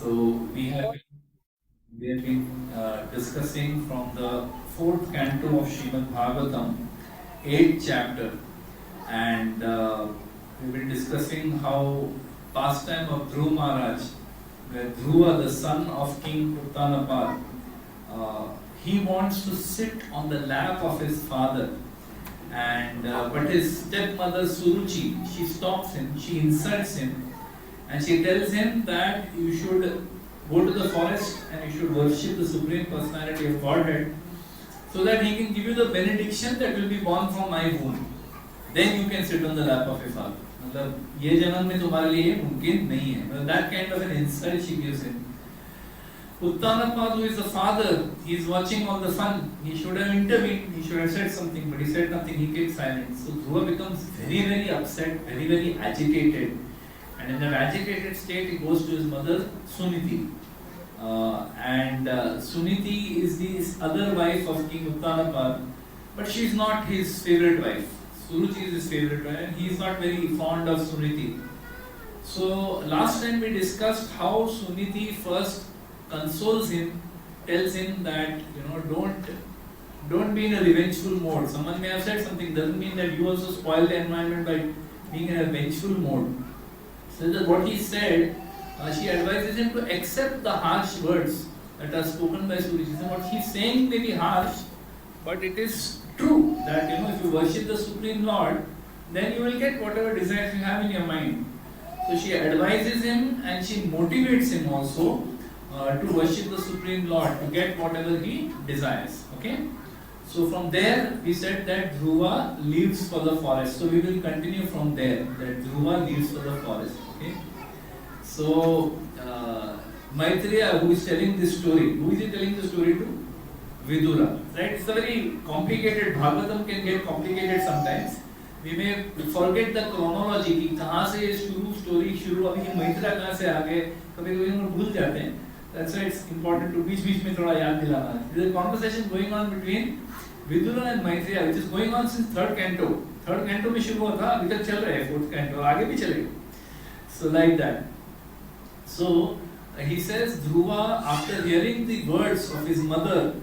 So we have been discussing from the fourth canto of Srimad Bhagavatam, eighth chapter, and we've been discussing how pastime of Dhruva Maharaj, where Dhruva, the son of King Uttanapad, he wants to sit on the lap of his father, and but his stepmother Suruchi, she stops him, she insults him, and she tells him that you should go to the forest and you should worship the Supreme Personality of Godhead so that he can give you the benediction that will be born from my womb. Then you can sit on the lap of your father. मतलब ये जन्म में तुम्हारे लिए मुमकिन नहीं है. That kind of an insult she gives him. Uttanapad, who is the father, he is watching all the fun. He should have intervened, he should have said something, but he said nothing, he kept silent. So Dhruva becomes very, very upset, very, very agitated. And in that agitated state, he goes to his mother, Suniti. Suniti is the other wife of King Uttanapad, but she is not his favorite wife. Suruchi is his favorite wife, and he is not very fond of Suniti. So last time we discussed how Suniti first consoles him, tells him that don't be in a revengeful mode. Someone may have said something, doesn't mean that you also spoil the environment by being in a vengeful mode. So that what he said, she advises him to accept the harsh words that are spoken by Suruchi. So what he's saying may be harsh, but it is true that if you worship the Supreme Lord, then you will get whatever desires you have in your mind. So she advises him and she motivates him also to worship the Supreme Lord, to get whatever he desires. Okay? So from there we said that Dhruva leaves for the forest. So we will continue from there, that Dhruva leaves for the forest. Okay? So Maitreya, who is telling this story, who is he telling the story to? Vidura. Right? It's a very complicated, Bhagavatam can get complicated sometimes. We may forget the chronology कि कहाँ से ये story शुरू अभी ये मैत्रेय कहाँ से आ गए कभी-कभी हम भूल जाते हैं. That's why it's important to बीच-बीच में थोड़ा याद दिलाना. There is a conversation going on between Vidura and Maitreya, which is going on since third canto. Third canto में शुरू हुआ था, अभी तक चल रहा है fourth canto, आगे भी चलेगा. So like that. So he says Dhruva, after hearing the words of his mother,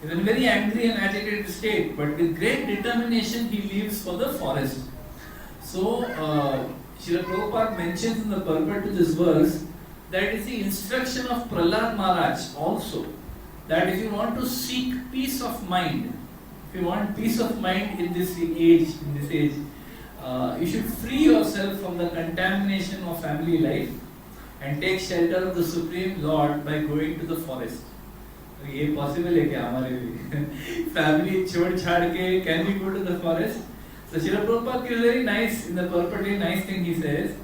is in a very angry and agitated state, but with great determination he leaves for the forest. So Srila Prabhupada mentions in the purport to this verse that it is the instruction of Prahlad Maharaj also, that if you want to seek peace of mind, if you want peace of mind in this age, you should free yourself from the contamination of family life and take shelter of the Supreme Lord by going to the forest. ये possible है क्या हमारे लिए? Family छोड़ छाड़ के can we go to the forest? So Srila Prabhupada gives very nice, in the purport, very nice thing he says,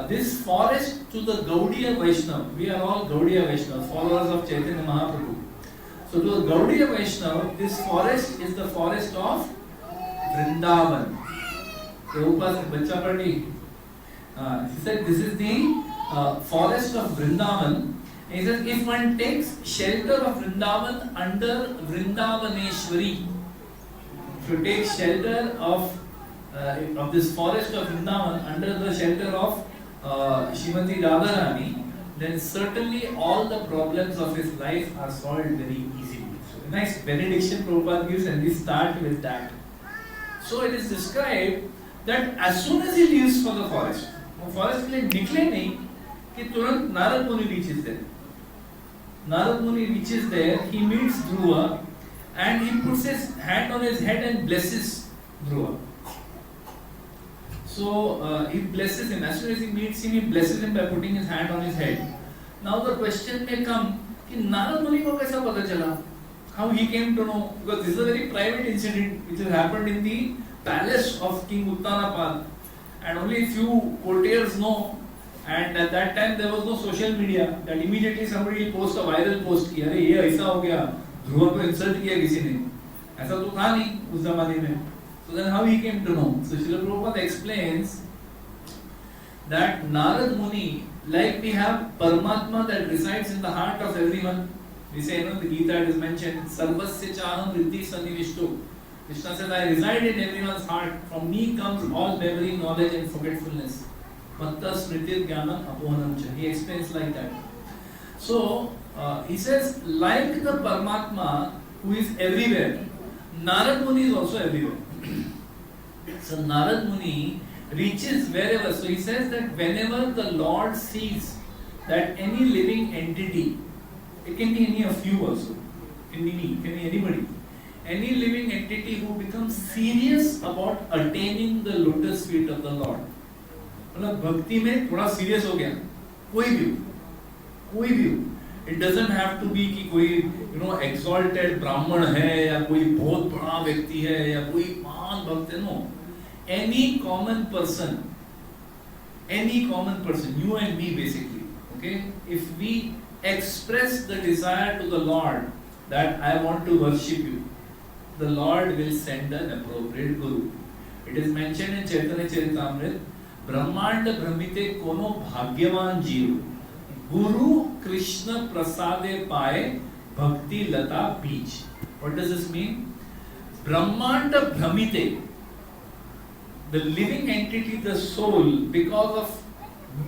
this forest to the Gaudiya Vaishnava, we are all Gaudiya Vaishnava, followers of Chaitanya Mahaprabhu. So to the Gaudiya Vaishnava, this forest is the forest of Vrindavan. Prabhupada said, बच्चा पढ़ी. He said this is the forest of Vrindavan. He says if one takes shelter of Vrindavan under Vrindavaneshwari, if you take shelter of this forest of Vrindavan under the shelter of Srimati Radharani, then certainly all the problems of his life are solved very easily. So a nice benediction Prabhupada gives, and we start with that. So it is described that as soon as he leaves for the forest के लिए निकले नहीं कि तुरंत नारद मुनि reaches there. Narad Muni reaches there, he meets Dhruva and he puts his hand on his head and blesses Dhruva. So he blesses him. As soon as he meets him, he blesses him by putting his hand on his head. Now the question may come, कि Narad Muni को कैसा पता चला? How he came to know? Because this is a very private incident which has happened in the palace of King Uttanapad, and only a few courtiers know. And at that time there was no social media that immediately somebody will post a viral post कि अरे ये ऐसा हो गया, ध्रुव को insult किया किसी ने, ऐसा तो था नहीं उस ज़माने में. So then how he came to know? So Srila Prabhupada explains that Narad Muni, like we have Paramatma that resides in the heart of everyone. We say, the Gita it is mentioned, Sarvasya Chaham Riddhi Sanivishtu. Krishna says, I reside in everyone's heart. From me comes all memory, knowledge and forgetfulness. Bhakta Smritir Jnanam Apohanam Cha. He explains like that. So he says, like the Paramatma who is everywhere, Narad Muni is also everywhere. So Narad Muni reaches wherever. So he says that whenever the Lord sees that any living entity, it can be any of you also, can be me, can be anybody, any living entity who becomes serious about attaining the lotus feet of the Lord. मतलब भक्ति में थोड़ा serious हो गया, कोई भी हो, it doesn't have to be कि कोई exalted ब्राह्मण है या कोई बहुत बड़ा व्यक्ति है या कोई महान भक्त है, no, any common person, you and me basically, okay, if we express the desire to the Lord that I want to worship you, the Lord will send an appropriate guru. It is mentioned in Chaitanya Charitamrita, ब्रह्मांड भ्रमिते कोनो भाग्यवान जीव गुरु कृष्ण प्रसादे पाए भक्ति लता बीज. What does this mean? ब्रह्मांड भ्रमिते, the living entity, the soul, because of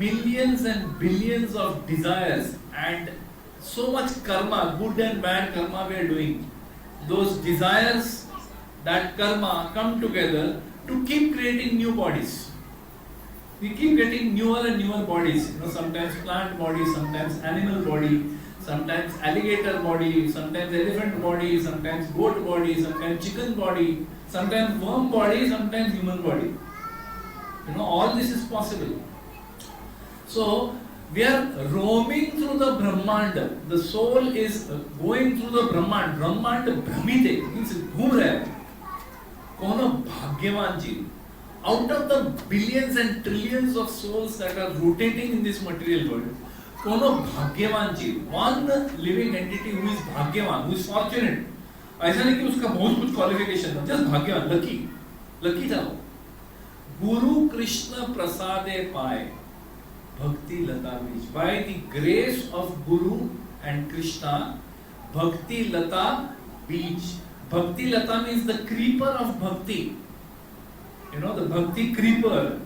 millions and billions of desires and so much karma, good and bad karma we are doing, those desires, that karma come together to keep creating new bodies. We keep getting newer and newer bodies, sometimes plant body, sometimes animal body, sometimes alligator body, sometimes elephant body, sometimes goat body, sometimes chicken body, sometimes worm body, sometimes human body. All this is possible. So we are roaming through the Brahmanda. The soul is going through the Brahmanda. Brahmanda Brahmite means घूम रहा है. कोनो भाग्यवान जीव. Out of the billions and trillions of souls that are rotating in this material world, कोनो भाग्यवान जीव, one living entity who is भाग्यवान, who is fortunate. ऐसा नहीं कि उसका बहुत कुछ qualification था, just भाग्यवान, lucky था वो. गुरु कृष्ण प्रसादे पाए भक्ति लता बीज. By the grace of Guru and Krishna, bhakti lata beach. Bhakti lata means the creeper of bhakti. The bhakti creeper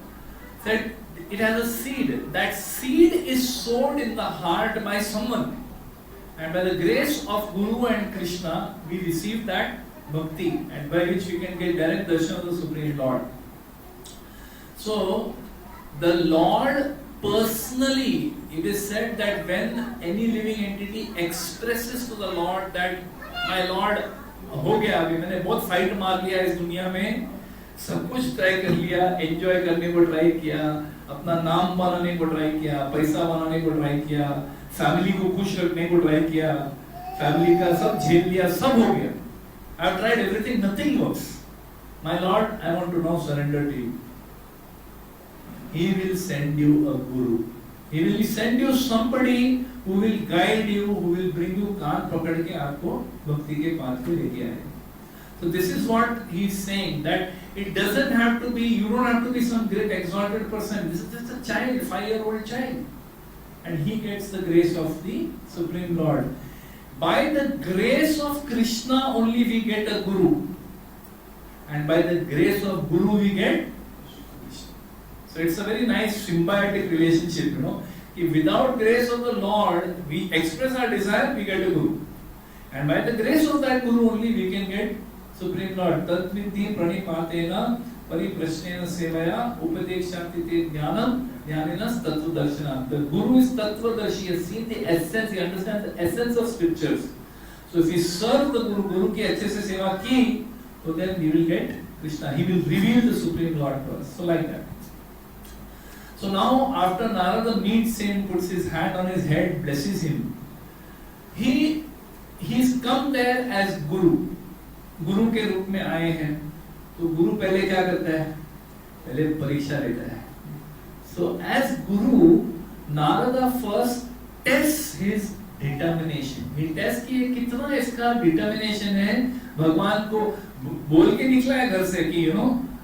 said it has a seed. That seed is sown in the heart by someone, and by the grace of Guru and Krishna we receive that bhakti, and by which we can get direct darshan of the Supreme Lord. So the Lord personally, it is said that when any living entity expresses to the Lord that my Lord, हो गया अभी, मैंने बहुत fight मार लिया इस दुनिया में, सब कुछ ट्राई कर लिया, एंजॉय करने को ट्राई किया, अपना नाम बनाने को ट्राई किया, पैसा बनाने को ट्राई किया, फैमिली को खुश रखने को ट्राई किया, फैमिली का सब झेल लिया, सब हो गया. I have tried everything, nothing works. My Lord, I want to now surrender to you. He will send you a guru. He will send you somebody who will guide you, who will bring you, कान पकड़ के आपको भक्ति के path पे लेके आए. So this is what he is saying, that it doesn't have to be, you don't have to be some great exalted person. This is just a child, 5-year-old child. And he gets the grace of the Supreme Lord. By the grace of Krishna only we get a guru. And by the grace of Guru we get. So it's a very nice symbiotic relationship, If without grace of the Lord, we express our desire, we get a guru. And by the grace of that guru only we can get Supreme Lord. Tatvidhi pranipatena pariprashnena sevaya upadekshati te jnanam jnaninas tattva darshanam. The guru is tattva darshi. He has seen the essence, he understands the essence of scriptures. So if we serve the Guru ki अच्छे से सेवा की, so then we will get Krishna. He will reveal the Supreme Lord to us. So like that. So now after Narada meets him, puts his hand on his head, blesses him, he's come there as Guru. गुरु के रूप में आए हैं. तो गुरु पहले क्या करता है? पहले परीक्षा लेता है. So as Guru, Narada first tests his determination. He tests कि ये कितना इसका determination है. भगवान को बोल के निकला है घर से कि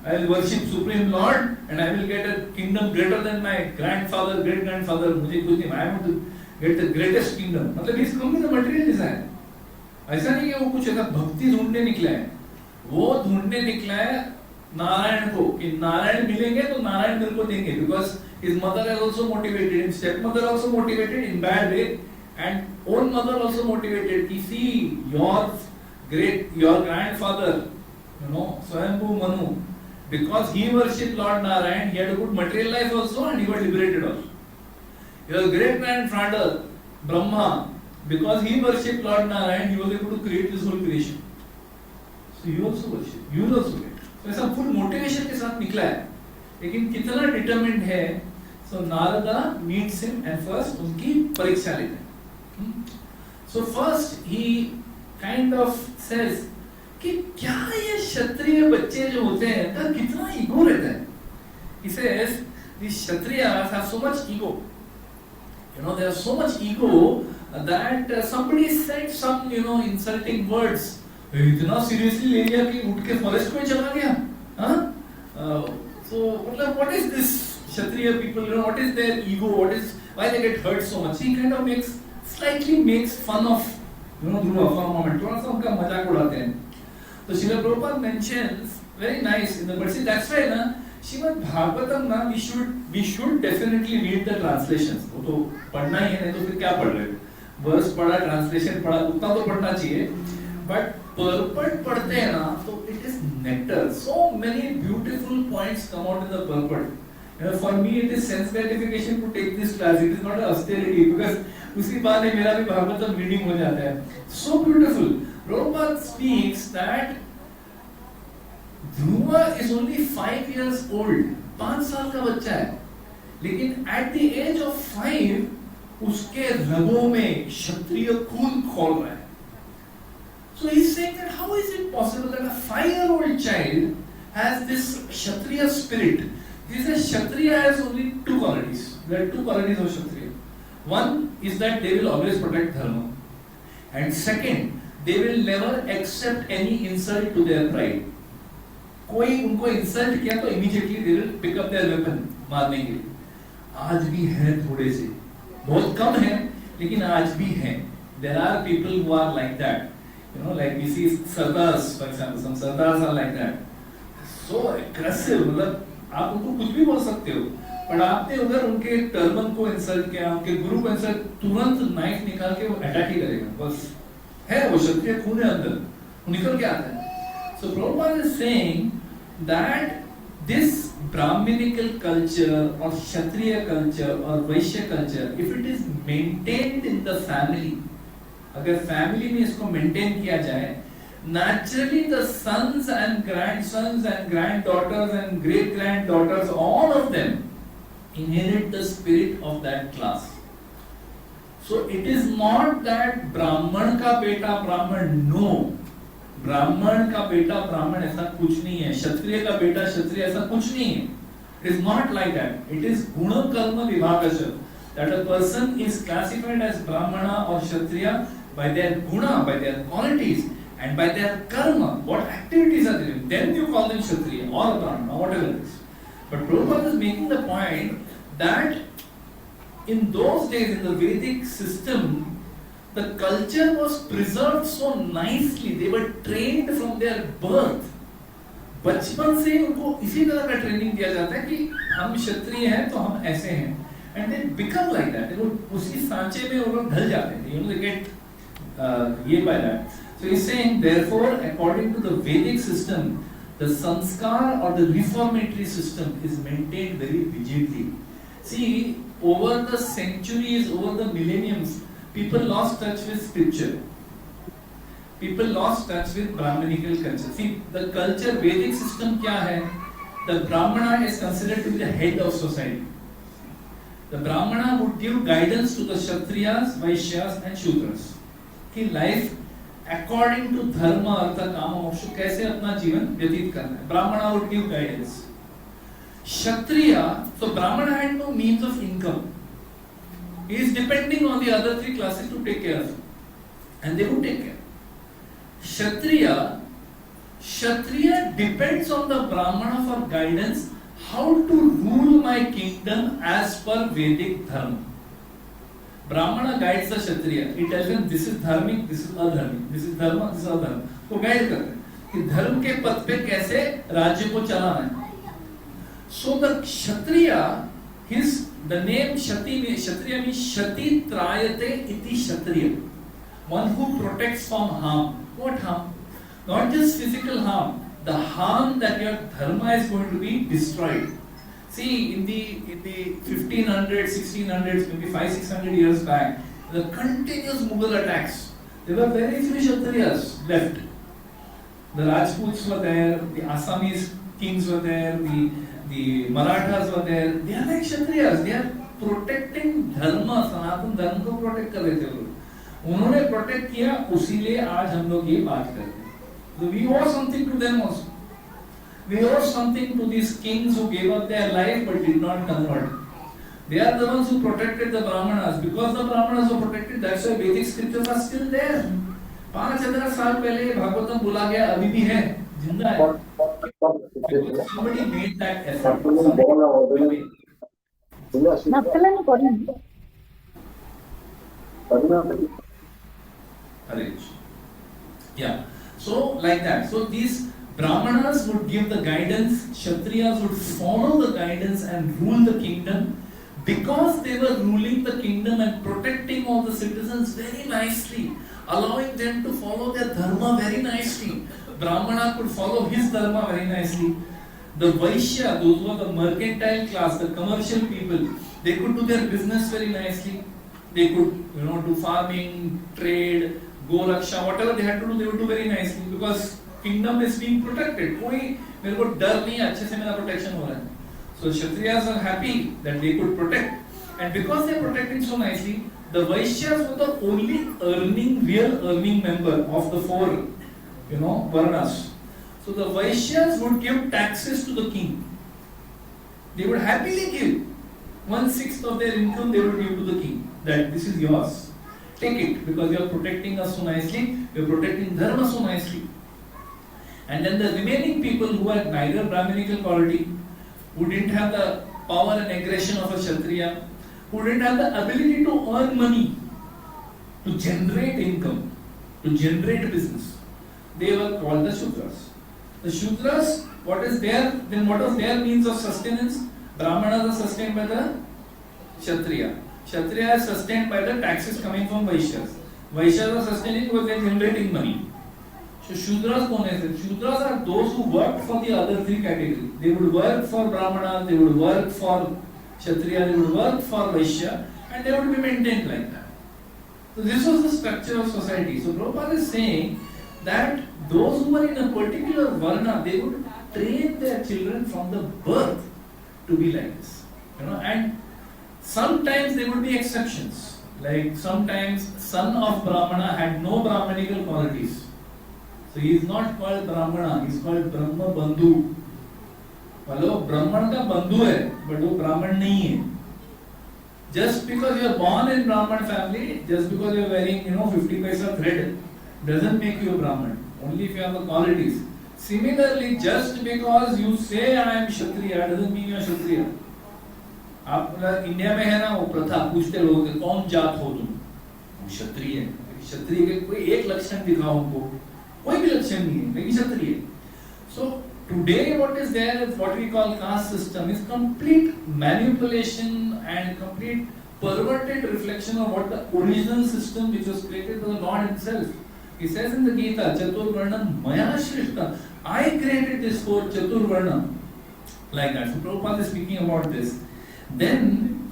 I will worship Supreme Lord and I will get a kingdom greater than my grandfather, great grandfather. मुझे कुछ नहीं, I want to get the greatest kingdom. मतलब he's come with a material desire. ऐसा नहीं है वो कुछ ऐसा भक्ति ढूंढने निकला है. वो ढूंढने निकला है नारायण को, कि नारायण मिलेंगे तो नारायण मेरे को देंगे. Because his mother has also motivated him, stepmother also motivated in bad way, And own mother also motivated. You see, your grandfather, Swayambhu Manu, because he worshipped Lord Narayan, he had a good material life also, and he got liberated also. Your great grandfather Brahma, because he worshipped Lord Narayan, he was able to create this whole creation. So you also worship, you will also get. So ऐसा full motivation के साथ निकला है, लेकिन कितना determined है. So Narada meets him and first उनकी परीक्षा लेते हैं. So first he kind of says कि क्या ये क्षत्रिय बच्चे जो होते हैं इनका कितना ईगो रहता है. He says these Kshatriyas have so much ego. They have so much ego that somebody said some insulting words. इतना seriously ले लिया कि उठ के forest में चला गया. So what is this Kshatriya people? What is their ego? Why they get hurt so much? He kind of slightly makes fun of Dhruva for a moment. थोड़ा सा उनका मजाक उड़ाते हैं. So Srila Prabhupada mentions very nice in the verse. That's why ना Srimad Bhagavatam ना we should definitely read the translations. वो तो पढ़ना ही है, नहीं तो फिर क्या पढ़ रहे हैं? Verse पढ़ा, translation पढ़ा, उतना तो पढ़ना चाहिए. But purport पढ़ते हैं ना तो it is nectar. So many beautiful points come out in the purport. For me it is sense gratification to take this class. It is not an austerity because उसी बहाने मेरा भी भागवतम reading हो जाता है. So beautiful. Prabhupada speaks that Dhruva is only 5 years old. 5 साल का बच्चा है. लेकिन at the age of 5 उसके रगों में क्षत्रिय खून खौल रहा है. So he's saying that how is it possible that a 5-year-old child has this Kshatriya spirit? He says Kshatriya has only 2 qualities. There are 2 qualities of Kshatriya. One is that they will always protect dharma. And second, they will never accept any insult to their pride. कोई उनको insult किया तो immediately they will pick up their weapon मारने के लिए. आज भी हैं थोड़े से, बहुत कम हैं, लेकिन आज भी हैं. There are people who are like that. Like we see Sardars, for example, some Sardars are like that. So aggressive, मतलब आप उनको कुछ भी बोल सकते हो, पर आपने उधर उनके टर्मन को इंसल्ट किया, उनके गुरु को इंसल्ट, तुरंत नाइफ निकाल के वो अटैक ही करेगा. बस है वो क्षत्रिय खून है अंदर, वो निकल के आता है. So Prabhupada is saying that this Brahminical culture or Kshatriya culture or Vaishya culture, if it is maintained in the family, अगर फैमिली में इसको मेंटेन किया जाए, naturally the sons and grandsons and granddaughters and great granddaughters, all of them inherit the spirit of that class. So it is not that ब्राह्मण का बेटा ब्राह्मण, no, ब्राह्मण का बेटा ब्राह्मण ऐसा कुछ नहीं है, क्षत्रिय का बेटा क्षत्रिय ऐसा कुछ नहीं है. It is not like that. It is guna karma vibhagashya, that a person is classified as brahmana or kshatriya by their guna, by their qualities, and by their karma, what activities are they doing. Then you call them kshatriya or brahmana or whatever it is. But Prabhupada is making the point that in those days, in the Vedic system, the culture was preserved so nicely. They were trained from their birth. बचपन से उनको इसी तरह का training दिया जाता है कि हम क्षत्रिय हैं तो हम ऐसे हैं, and they become like that. वो उसी सांचे में वो लोग ढल जाते हैं. They get ये by that. So he's saying, therefore, according to the Vedic system, the sanskar or the reformatory system is maintained very rigidly. See, over the centuries, over the millenniums, people lost touch with scripture. People lost touch with Brahminical culture. See, the culture, Vedic system क्या है? The Brahmana is considered to be the head of society. The Brahmana would give guidance to the Kshatriyas, Vaishyas and Shudras. कि life according to dharma, artha, kama, moksha कैसे अपना जीवन व्यतीत करना है. Brahmana would give guidance. Kshatriya, so Brahmana had no means of income. He is depending on the other 3 classes to take care of him, and they would take care. Kshatriya depends on the Brahmana for guidance how to rule my kingdom as per Vedic dharma. Brahmana guides the Kshatriya. He tells him this is dharmic, this is adharmic, this is dharma, this is adharma. वो guide करते हैं कि धर्म के पथ पे कैसे राज्य को चलाना है. So the Kshatriya, his The name Kshatriya means Shati Trayate iti Kshatriya. One who protects from harm. What harm? Not just physical harm. The harm that your dharma is going to be destroyed. See, in the 1500s, 1600s, maybe 500-600 years back, the continuous Mughal attacks. There were very few Kshatriyas left. The Rajputs were there, the Assamese kings were there, the Marathas were there. They are like Kshatriyas. They are protecting dharma, Sanatan dharma को protect कर रहे थे लोग. उन्होंने protect किया, उसीलिए आज हम लोग ये बात कर रहे हैं. So we owe something to them also. We owe something to these kings who gave up their life but did not convert. They are the ones who protected the Brahmanas. Because the Brahmanas were protected, that's why Vedic scriptures are still there. 5,000 साल पहले भागवतम बोला गया, अभी भी है, जिंदा है. Somebody made that effort. Yeah. So like that. So these Brahmanas would give the guidance, Kshatriyas would follow the guidance and rule the kingdom. Because they were ruling the kingdom and protecting all the citizens very nicely, allowing them to follow their dharma very nicely. Brahmana could follow his dharma very nicely. The Vaishya, those who are the mercantile class, the commercial people, they could do their business very nicely. They could, do farming, trade, go raksha, whatever they had to do, they would do very nicely because kingdom is being protected. कोई मेरे को डर नहीं है, अच्छे से मेरा protection हो रहा है. So Kshatriyas are happy that they could protect, and because they are protecting so nicely, the Vaishyas were the only real earning member of the four, Varnas. So the Vaishyas would give taxes to the king. They would happily give 1/6 of their income. They would give to the king. That this is yours. Take it because you are protecting us so nicely. You are protecting dharma so nicely. And then the remaining people who had neither Brahminical quality, who didn't have the power and aggression of a Kshatriya, who didn't have the ability to earn money, to generate income, to generate business, they were called the Shudras. The Shudras, what was their means of sustenance? Brahmanas are sustained by the Kshatriya. Kshatriya is sustained by the taxes coming from Vaishyas. Vaishyas are sustaining because they are generating money. So Shudras कौन है? Shudras are those who worked for the other three categories. They would work for Brahmana, they would work for Kshatriya, they would work for Vaishya, and they would be maintained like that. So this was the structure of society. So Prabhupada is saying that those who were in a particular varna, they would train their children from the birth to be like this. And sometimes there would be exceptions. Like sometimes son of Brahmana had no Brahmanical qualities. So he is not called Brahmana, he is called Brahma Bandhu. Hello, Brahman का बंधु है, but वो ब्राह्मण नहीं है. Just because you are born in Brahman family, just because you are wearing 50 paisa thread, doesn't make you a Brahman. Only if you have the qualities. Similarly, just because you say I am Kshatriya, doesn't mean you are Kshatriya. आप India में है ना वो प्रथा, पूछते लोगों के कौन जात हो तुम? क्षत्रिय. क्षत्रिय के कोई एक लक्षण दिखाओ उनको, कोई भी लक्षण नहीं है, लेकिन क्षत्रिय. So today what is there is what we call caste system is complete manipulation and complete perverted reflection of what the original system which was created by the Lord himself. He says in the Gita, Chaturvarnam Maya Shrishta. I created this for Chaturvarnam. Like that. So Prabhupada is speaking about this. Then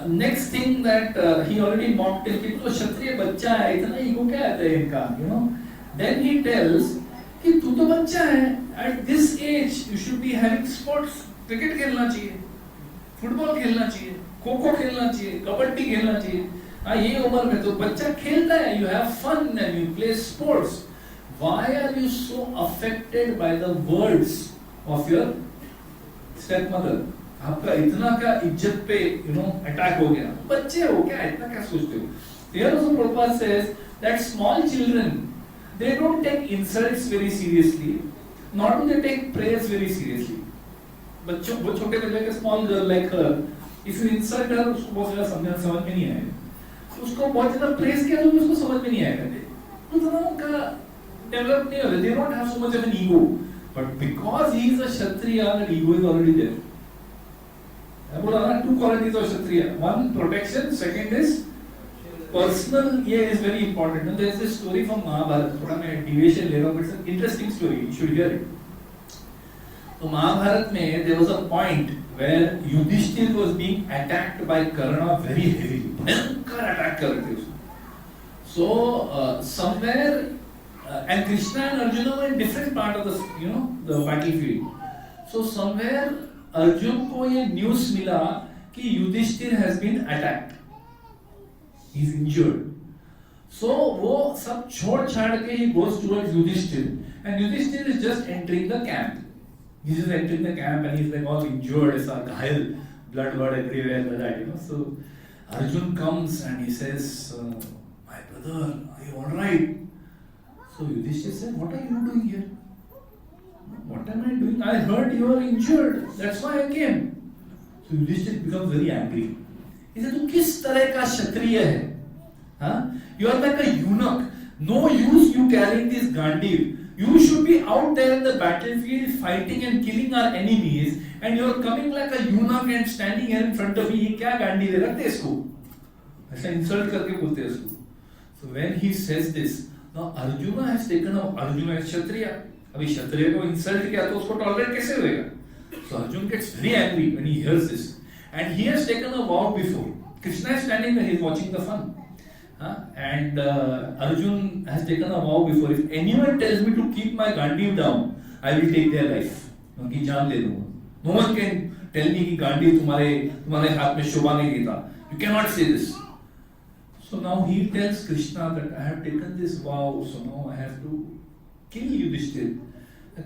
next thing that he already mocked him, कि तो क्षत्रिय बच्चा है, इतना ego क्या आता है इनका, Then he tells कि तू तो बच्चा है, at this age you should be having sports, cricket खेलना चाहिए, फुटबॉल खेलना चाहिए, खो-खो खेलना चाहिए, कबड्डी खेलना चाहिए. ये उम्र में तो बच्चा खेलता है, you have fun and you play sports. Why are you so affected by the words of your stepmother? आपका इतना का इज्जत पे अटैक हो गया, बच्चे हो क्या, इतना क्या सोचते हो? Here also Prabhupada says that small children, they don't take insults very seriously, nor do they take praise very seriously. बच्चों वो छोटे बच्चे के small girl like her, if you insult her, उसको बहुत ज़्यादा समझ में नहीं आएगा. उसको बहुत ज़्यादा praise किया तो उसको समझ में नहीं आएगा. तो थोड़ा उनका develop नहीं होता. They don't have so much of an ego, but because he is a Kshatriya, that ego is already there. मैं बोला ना, 2 qualities of Kshatriya. One, protection. Second is personal. ये is very important. Now, there is this story from Mahabharata. थोड़ा मैं deviation ले रहा हूँ, but it's an interesting story. You should hear it. तो महाभारत में there was a point where Yudhishthir was being attacked by Karna very heavily. भयंकर attack कर रहे थे उसको. So somewhere and Krishna and Arjuna were in different part of the battlefield. So somewhere Arjun को ये news मिला कि Yudhishthir has been attacked. He's injured. So वो सब छोड़ छाड़ के he goes towards Yudhishthir, and Yudhishthir is just entering the camp. He's just entering the camp and he's like all injured, ऐसा घायल, blood everywhere, like that. So Arjun comes and he says, my brother, are you all right? So Yudhishthir said, what are you doing here? What am I doing? I heard you are injured. That's why I came. So Yudhishthir becomes very angry. He said, "Tu kis tarah ka kshatriya hai? Huh? You are like a eunuch. No use you carrying this gandiv. You should be out there in the battlefield fighting and killing our enemies, and you are coming like a eunuch and standing here in front of me. ये क्या गांडी है? रखते इसको. ऐसा insult करके बोलते हैं इसको. So when he says this, now Arjuna has taken up. Arjuna is kshatriya. अभी क्षत्रिय को इंसल्ट किया तो उसको टॉलरेट कैसे होएगा? So Arjun gets very angry when he hears this, and he has taken a vow before. Krishna is standing there, he is watching the fun, and Arjun has taken a vow before. If anyone tells me to keep my Gandiv down, I will take their life. उनकी जान ले लूँगा. No one can tell me कि Gandiv तुम्हारे हाथ में शोभा नहीं देता. You cannot say this. So now he tells Krishna that I have taken this vow, so now I have to kill Yudhishthir.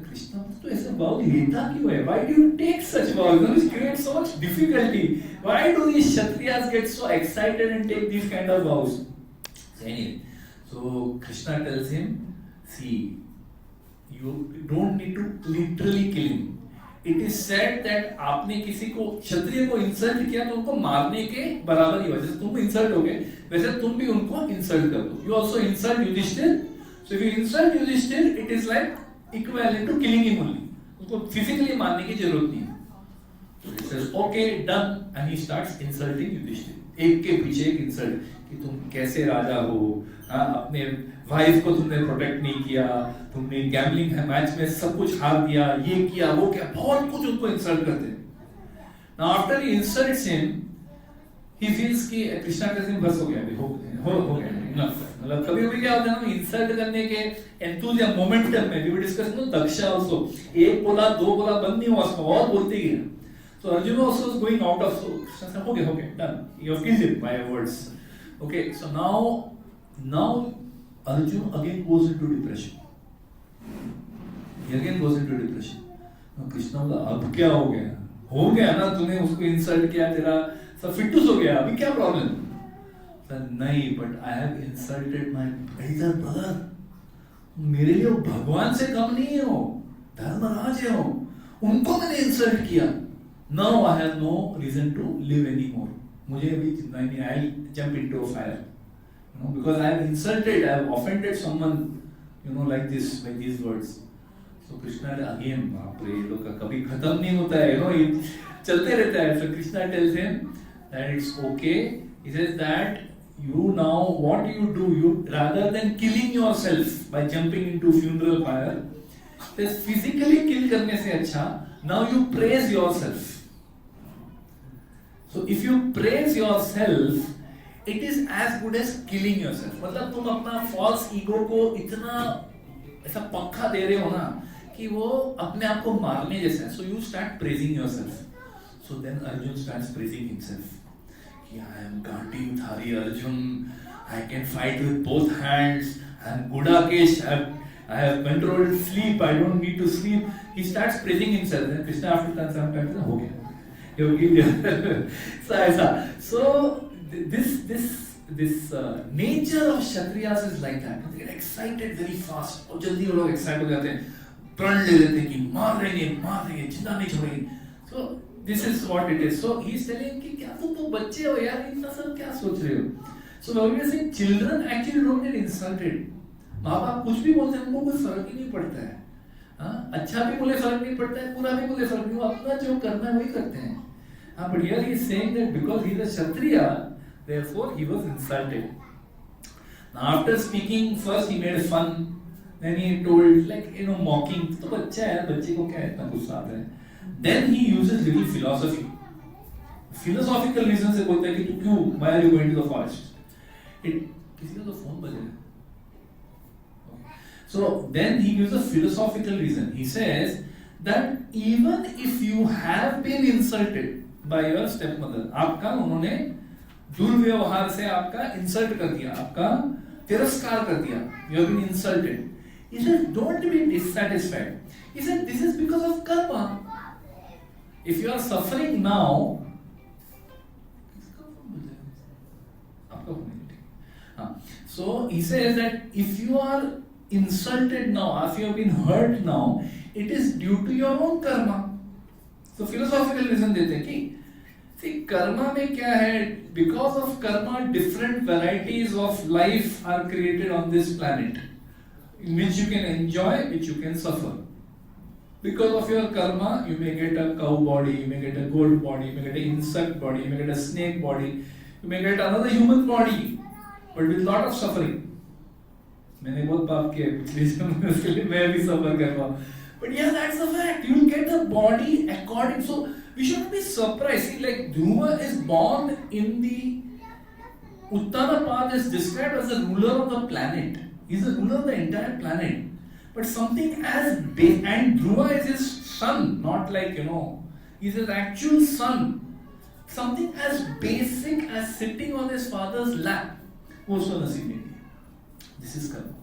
Krishna, तो ऐसे vow लेता क्यों है? Why do you take such vows? It creates so much difficulty. Why do these Kshatriyas get so excited and take these kind of vows? So anyway, so Krishna tells him, see, you don't need to literally kill him. It is said that आपने किसी को क्षत्रिय को insult किया तो उनको मारने के बराबर ही हुआ. जैसे तुम इंसल्ट हो गए, वैसे तुम भी उनको इंसल्ट कर दो. You also insult Yudhishthir. So if you insult Yudhishthir, it is like equivalent to killing him only. उसको physically मारने की जरूरत नहीं है. So he says, okay, done, and he starts insulting Yudhishthir. एक के पीछे एक इंसल्ट कि तुम कैसे राजा हो, अपने वाइफ को तुमने प्रोटेक्ट नहीं किया, तुमने गैम्बलिंग मैच में सब कुछ हार दिया, ये किया वो किया, बहुत कुछ उनको इंसल्ट करते हैं. Now after he insults him, he feels कि कृष्णा का दिन बस हो गया, अभी हो गया enough. मतलब कभी क्या होता है ना, इंसल्ट करने के एंथुसियाज्म मोमेंटम में we were discussing Daksha also, एक बोला दो बोला बंद नहीं हुआ, उसमें और बोलते ही गया. So Arjuna also was going out of, so Krishna said, okay, done. You have killed him by words. Okay, so now Arjuna again goes into depression. He again goes into depression. Now Krishna बोला, अब क्या हो गया? हो गया ना, तूने उसको इंसल्ट किया, तेरा सब फिटूस हो गया, अभी क्या प्रॉब्लम? नहीं, but I have insulted my elder brother. मेरे लिए वो भगवान से कम नहीं है, वो धर्मराज है, वो उनको मैंने इंसल्ट किया. Now I have no reason to live anymore. मुझे अभी जितना नहीं, I'll jump into a fire, because I have insulted, I have offended someone, like this, by these words. So Krishna again, बाप रे, लोग का कभी खत्म नहीं होता है, ये चलते रहता है. So Krishna tells him that it's okay. He says that you now, what do, you rather than killing yourself by jumping into funeral fire, says physically kill करने से अच्छा, now you praise yourself. So if you praise yourself, it is as good as killing yourself. मतलब तुम अपना false ego को इतना ऐसा पंखा दे रहे हो ना कि वो अपने आप को मारने जैसा है. So you start praising yourself. So then Arjun starts praising himself. I am Gandhidhari Arjun. I can fight with both hands. I am Gudakesh. I have controlled sleep. I don't need to sleep. He starts praising himself. Then Krishna after that sometimes says, okay. So this nature of Kshatriyas is like that. They get excited very fast. और जल्दी वो लोग excited हो जाते हैं, प्रण ले लेते हैं कि मार देंगे, जिंदा नहीं छोड़ेंगे. So this is what it is. So he is telling कि क्या तुम तो बच्चे हो यार, इतना सब क्या सोच रहे हो? So when we say children actually don't get insulted. माँ बाप कुछ भी बोलते हैं, उनको कोई फर्क ही नहीं पड़ता है. अच्छा भी बोले फर्क नहीं पड़ता है, बुरा भी बोले फर्क नहीं, वो अपना जो करना है वही करते हैं. But here he is saying that because he is a Kshatriya, therefore he was insulted. Now after speaking, first he made fun, then he told, like, mocking, तो बच्चा है, बच्चे को क्या इतना गुस्सा आता है. Then he uses little philosophy. Philosophical reason से बोलता है कि तू क्यों, why are you going to the forest? किसी का तो फोन बज रहा है. So then he gives a philosophical reason. He says that even if you have been insulted by your stepmother, आपका उन्होंने दुर्व्यवहार से आपका इंसल्ट कर दिया, आपका तिरस्कार कर दिया, you have been insulted. He says, don't be dissatisfied. He said, this is because of karma. If you are suffering now, so he says that if you are insulted now, if you have been hurt now, it is due to your own karma. So philosophical reason देते हैं कि see karma में क्या है? Because of karma, different varieties of life are created on this planet, in which you can enjoy, which you can suffer. Because of your karma, you may get a cow body, you may get a goat body, you may get an insect body, you may get a snake body, you may get another human body, but with lot of suffering. मैंने बहुत पाप किया पिछले जन्म में, उसके लिए मैं भी सफर कर रहा हूँ. But yeah, that's the fact. You will get the body according. So we shouldn't be surprised. See, like Dhruva is born in the Uttarapath is described as the ruler of the planet. He's the ruler of the entire planet. But something as big, and Dhruva is his son, not like he's his actual son. Something as basic as sitting on his father's lap. Also नसीब. This is karma.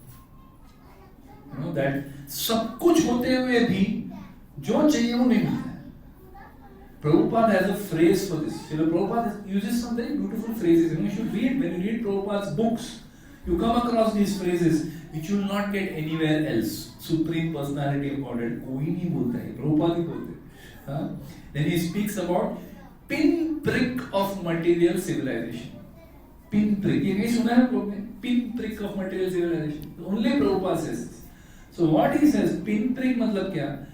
That सब कुछ होते हुए भी जो चाहिए वो नहीं मिलता है. Prabhupada has a phrase for this. Prabhupada uses some very beautiful phrases. You should read, when you read Prabhupada's books, you come across these phrases which you will not get anywhere else. Supreme Personality of Godhead, कोई नहीं बोलता है, Prabhupada ही बोलते हैं. Then he speaks about pinprick of material civilization. Pinprick, ये नहीं सुना है आप लोग ने? Pinprick of material civilization. Only Prabhupada says this. So what he says, pinprick मतलब क्या?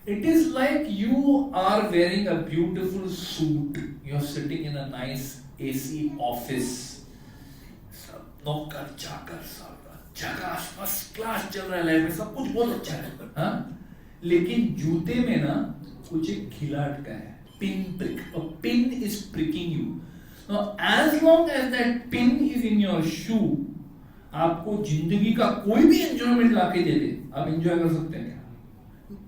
It is like you are wearing a beautiful suit. You are sitting in a nice AC office. नौकर चाकर सारा झकास फर्स्ट क्लास चल रहा है life में, सब कुछ बहुत अच्छा है. हाँ? लेकिन जूते में ना कुछ एक खिला अटका है. Pinprick. A pin is pricking you. Now, as long as that pin is in your shoe, आपको जिंदगी का कोई भी एंजॉयमेंट लाके दे दे, आप एंजॉय कर सकते हैं क्या?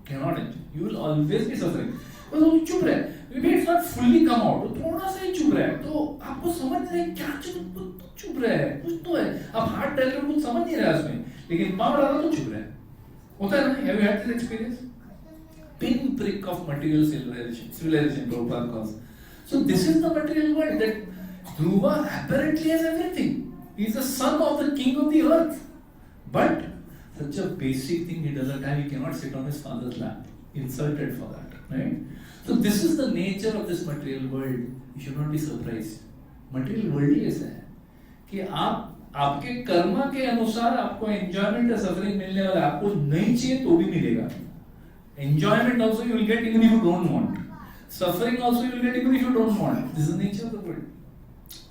Cannot enjoy. You will always be suffering. बस वो चुप रहे. Maybe it's not fully come out. तो थोड़ा सा ही चुप रहे. तो आपको समझ नहीं रहे क्या चुप रहे है. कुछ तो है. आप हार्ट डाल कर कुछ समझ नहीं रहे उसमें. लेकिन पाँव डाला तो चुप रहे. होता है ना? Have you had this experience? Pinprick of material civilization, Prabhupada calls. So this is the material world that Dhruva apparently has everything. He is the son of the king of the earth. But such a basic thing he doesn't have. He cannot sit on his father's lap. Insulted for that, right? So this is the nature of this material world. You should not be surprised. Material world ही ऐसा है कि आपके कर्मा के अनुसार आपको enjoyment या suffering मिलने वाला है. आपको नहीं चाहिए तो भी मिलेगा. Enjoyment also you will get even if you don't want. Suffering also you will get even if you don't want. This is the nature of the world.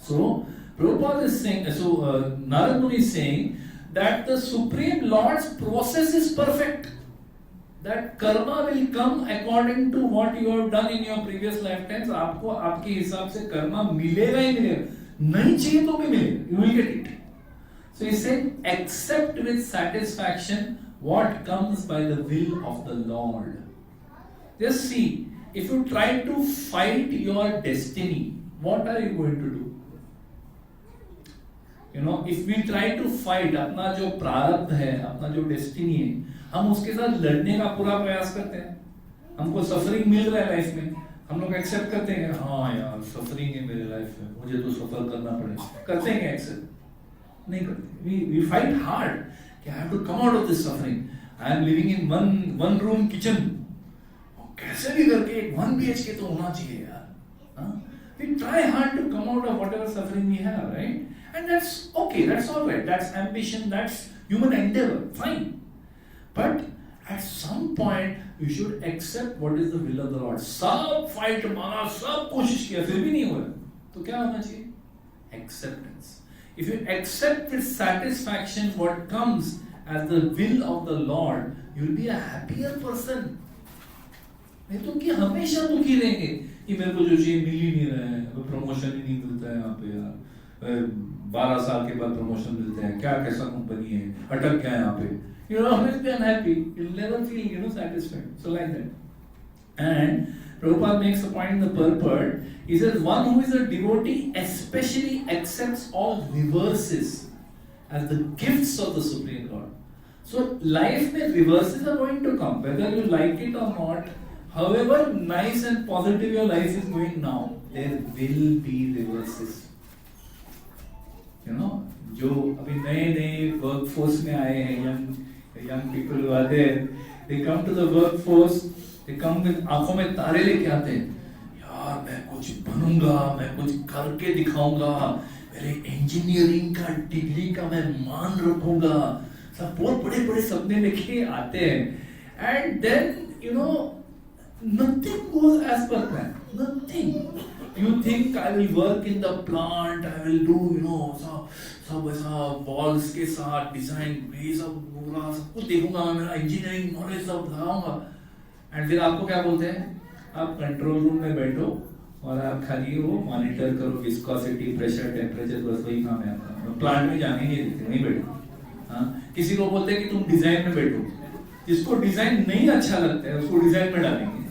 So Prabhupada is saying, Narad Muni is saying that the Supreme Lord's process is perfect. That karma will come according to what you have done in your previous lifetimes. आपको आपके हिसाब से कर्मा मिलेगा ही मिलेगा. नहीं चाहिए तो भी मिलेगा. You will get it. So he said, accept with satisfaction what comes by the will of the Lord. Just see, if you try to fight your destiny, what are you going to do? If we try to fight अपना जो प्रारब्ध है, अपना जो destiny है, हम उसके साथ लड़ने का पूरा प्रयास करते हैं. हमको सफरिंग मिल रहा है लाइफ में, हम लोग एक्सेप्ट करते हैं. हाँ यार, सफरिंग है मेरे लाइफ में, मुझे तो सफर करना पड़ेगा. करते हैं एक्सेप्ट? नहीं करते. We fight hard. I have to come out of this suffering. I am living in one room kitchen. कैसे भी करके एक 1 BHK तो होना चाहिए यार. We try hard to come out of whatever suffering we have, right? And that's okay, that's all right. That's ambition, that's human endeavor, fine. But at some point, You should accept what is the will of the Lord. सब fight मारा, सब कोशिश किया, फिर भी नहीं हुआ, तो क्या होना चाहिए? Acceptance. If you accept with satisfaction what comes as the will of the Lord, you will be a happier person. नहीं तो कि हमेशा दुखी रहेंगे कि मेरे को जो चाहिए मिल ही नहीं रहा है, प्रमोशन ही नहीं मिलता है यहाँ पे यार, 12 साल के बाद प्रमोशन मिलते हैं, क्या कैसा कंपनी है, अटक गया यहाँ पे. You'll always be unhappy. You'll never feel, satisfied. So like that. And Prabhupada makes a point in the purport. He says, one who is a devotee especially accepts all reverses as the gifts of the Supreme Lord. So life में reverses are going to come, whether you like it or not. However nice and positive your life is going now, there will be reverses. जो अभी नए workforce में आए हैं, young people who are there, they come to the workforce, they come with आंखों में तारे लेके आते हैं, यार मैं कुछ बनूंगा, मैं कुछ करके दिखाऊंगा, मेरे इंजीनियरिंग का डिग्री का मैं मान रखूंगा, सब बहुत बड़े बड़े सपने लेके आते हैं. And then nothing goes as per plan. Nothing. You think I will work in the plant, I will do सब ऐसा बॉल्स के साथ डिजाइन, ये सब पूरा सब कुछ देखूंगा, मैं मेरा इंजीनियरिंग नॉलेज सब लगाऊंगा. एंड फिर आपको क्या बोलते हैं? आप कंट्रोल रूम में बैठो और आप खाली वो मॉनिटर करो विस्कोसिटी, प्रेशर, टेम्परेचर, बस वही काम है आपका. प्लांट में जाने नहीं देते, वहीं बैठो. हाँ, किसी को बोलते हैं कि तुम डिजाइन में बैठो. जिसको डिजाइन नहीं अच्छा लगता है उसको डिजाइन में डालेंगे,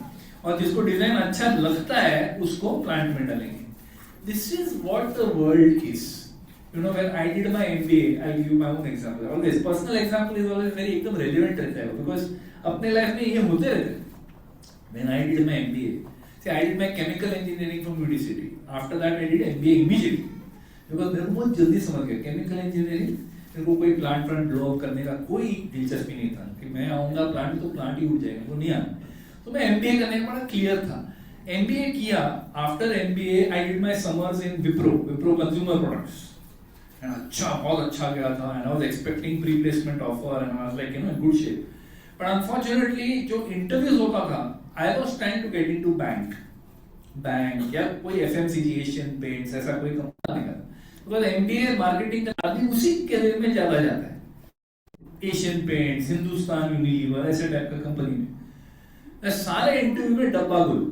और जिसको डिजाइन अच्छा लगता है उसको प्लांट में डालेंगे. This is what the world is. When I did my MBA, I'll give my own example. Always personal example is always very एकदम relevant रहता है, because अपने life में ये होते रहते हैं. When I did my MBA, see I did my chemical engineering from UD City. After that I did MBA immediately, because मेरे को बहुत जल्दी समझ गया chemical engineering. मेरे को कोई plant blow up करने का कोई दिलचस्पी नहीं था कि मैं आऊँगा plant तो plant ही उठ जाएगा, वो नहीं आना. तो मैं MBA करने का बड़ा clear था. MBA किया. After MBA I did my summers in Wipro Consumer Products. And बहुत अच्छा गया था, and I was expecting pre-placement offer, and I was like, in good shape. But unfortunately, जो interviews होता था, I was trying to get into bank या कोई FMCG, Asian Paints, ऐसा कोई कंपनी का. Because MBA marketing का आदमी उसी कैरियर में ज्यादा जाता है. Asian Paints, हिंदुस्तान यूनिलीवर, ऐसे टाइप का कंपनी में. सारे इंटरव्यू में डब्बा गुल,